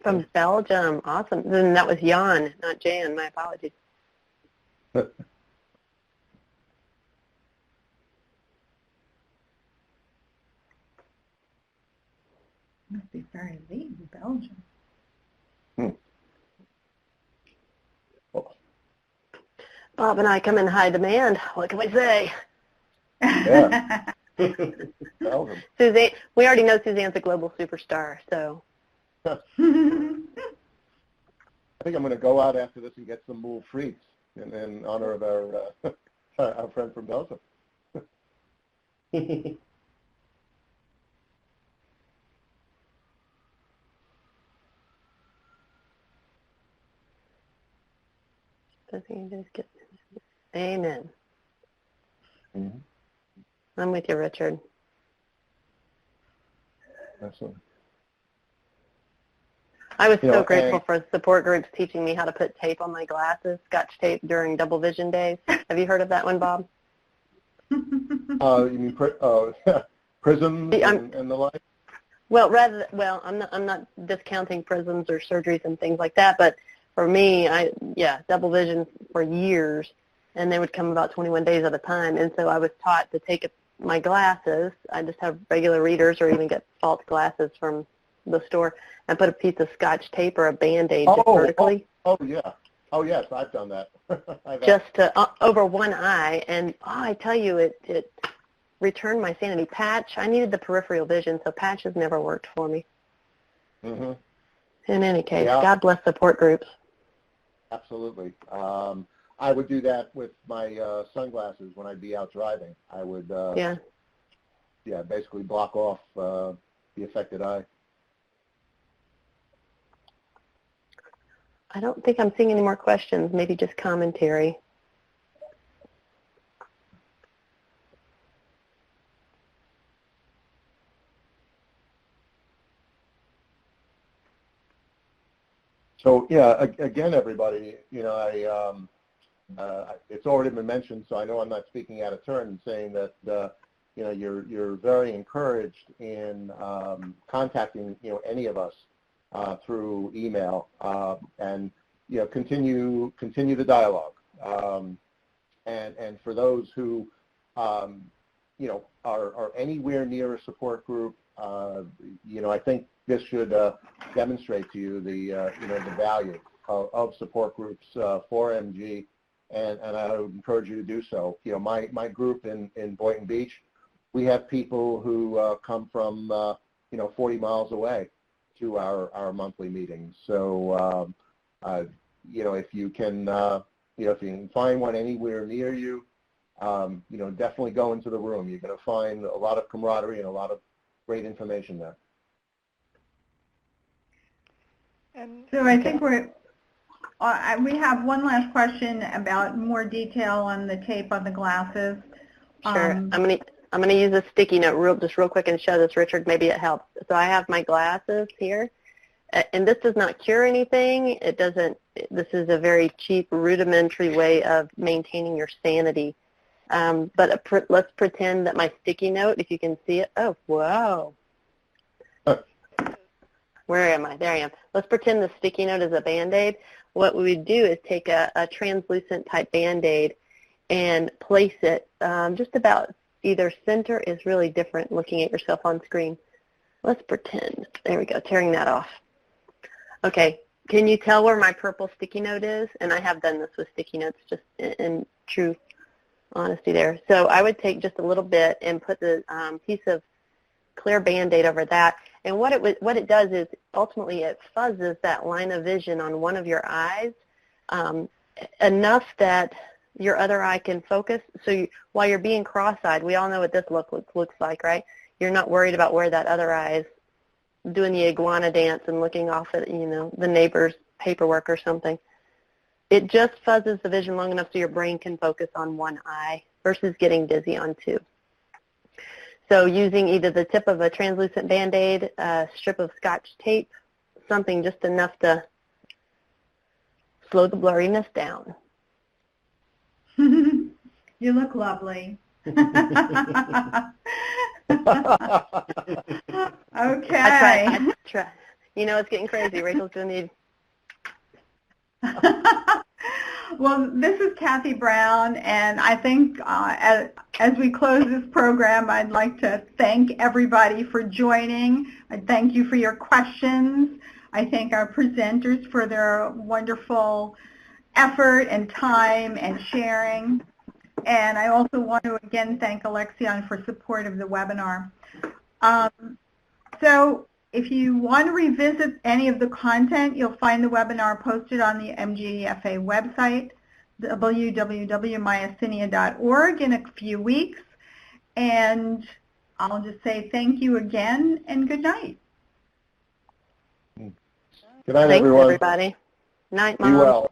From Belgium. Awesome. Then that was Jan, not Jan. My apologies. Must be very late in Belgium. Bob and I come in high demand. What can we say? Yeah. Suzanne, we already know Suzanne's a global superstar, so. I think I'm going to go out after this and get some moules frites in honor of our friend from Belgium. Amen. Mm-hmm. I'm with you, Richard. Excellent. I was so grateful for support groups teaching me how to put tape on my glasses, Scotch tape during double vision days. Have you heard of that one, Bob? You mean prisms and the like? Well, I'm not discounting prisms or surgeries and things like that, but for me, double vision for years, and they would come about 21 days at a time, and so I was taught to take my glasses. I just have regular readers or even get false glasses from the store and put a piece of Scotch tape or a Band-Aid vertically. Oh, yeah. Oh, yes, I've done that. Just to, over one eye, and I tell you, it returned my sanity. Patch, I needed the peripheral vision, so patches never worked for me. Mm-hmm. In any case, God bless support groups. Absolutely. I would do that with my sunglasses when I'd be out driving. I would, yeah, basically block off the affected eye. I don't think I'm seeing any more questions, maybe just commentary. So yeah, again, everybody, you know, it's already been mentioned, so I know I'm not speaking out of turn in saying that, you know, you're very encouraged in contacting, you know, any of us through email, and, you know, continue the dialogue. And for those who, you know, are anywhere near a support group, you know, I think this should demonstrate to you the, you know, the value of support groups for MG, and I would encourage you to do so. You know, my group in Boynton Beach, we have people who come from, you know, 40 miles away to our monthly meetings. So, you know, if you can, you know, if you can find one anywhere near you, you know, definitely go into the room. You're going to find a lot of camaraderie and a lot of great information there. So I think we have one last question about more detail on the tape on the glasses. Sure. I'm gonna use a sticky note just real quick and show this, Richard. Maybe it helps. So I have my glasses here, and this does not cure anything. It doesn't. This is a very cheap, rudimentary way of maintaining your sanity. But let's pretend that my sticky note, if you can see it. Oh, wow. Where am I? There I am. Let's pretend the sticky note is a Band-Aid. What we would do is take a translucent type Band-Aid and place it just about either center is really different looking at yourself on screen. Let's pretend. There we go, tearing that off. Okay, can you tell where my purple sticky note is? And I have done this with sticky notes, just in true honesty there. So I would take just a little bit and put the piece of clear Band-Aid over that. And what it does is ultimately it fuzzes that line of vision on one of your eyes enough that your other eye can focus. So while you're being cross-eyed, we all know what this looks like, right? You're not worried about where that other eye is doing the iguana dance and looking off at, you know, the neighbor's paperwork or something. It just fuzzes the vision long enough so your brain can focus on one eye versus getting dizzy on two. So using either the tip of a translucent Band-Aid, a strip of Scotch tape, something just enough to slow the blurriness down. You look lovely. Okay. I try. You know, it's getting crazy. Rachel's going to need... Well, this is Kathy Brown, and I think as we close this program, I'd like to thank everybody for joining. I thank you for your questions. I thank our presenters for their wonderful effort and time and sharing. And I also want to again thank Alexion for support of the webinar. So if you want to revisit any of the content, you'll find the webinar posted on the MGFA website, www.myasthenia.org, in a few weeks. And I'll just say thank you again and good night. Good night, Thanks, everyone. everybody. Night, Mom. Be well.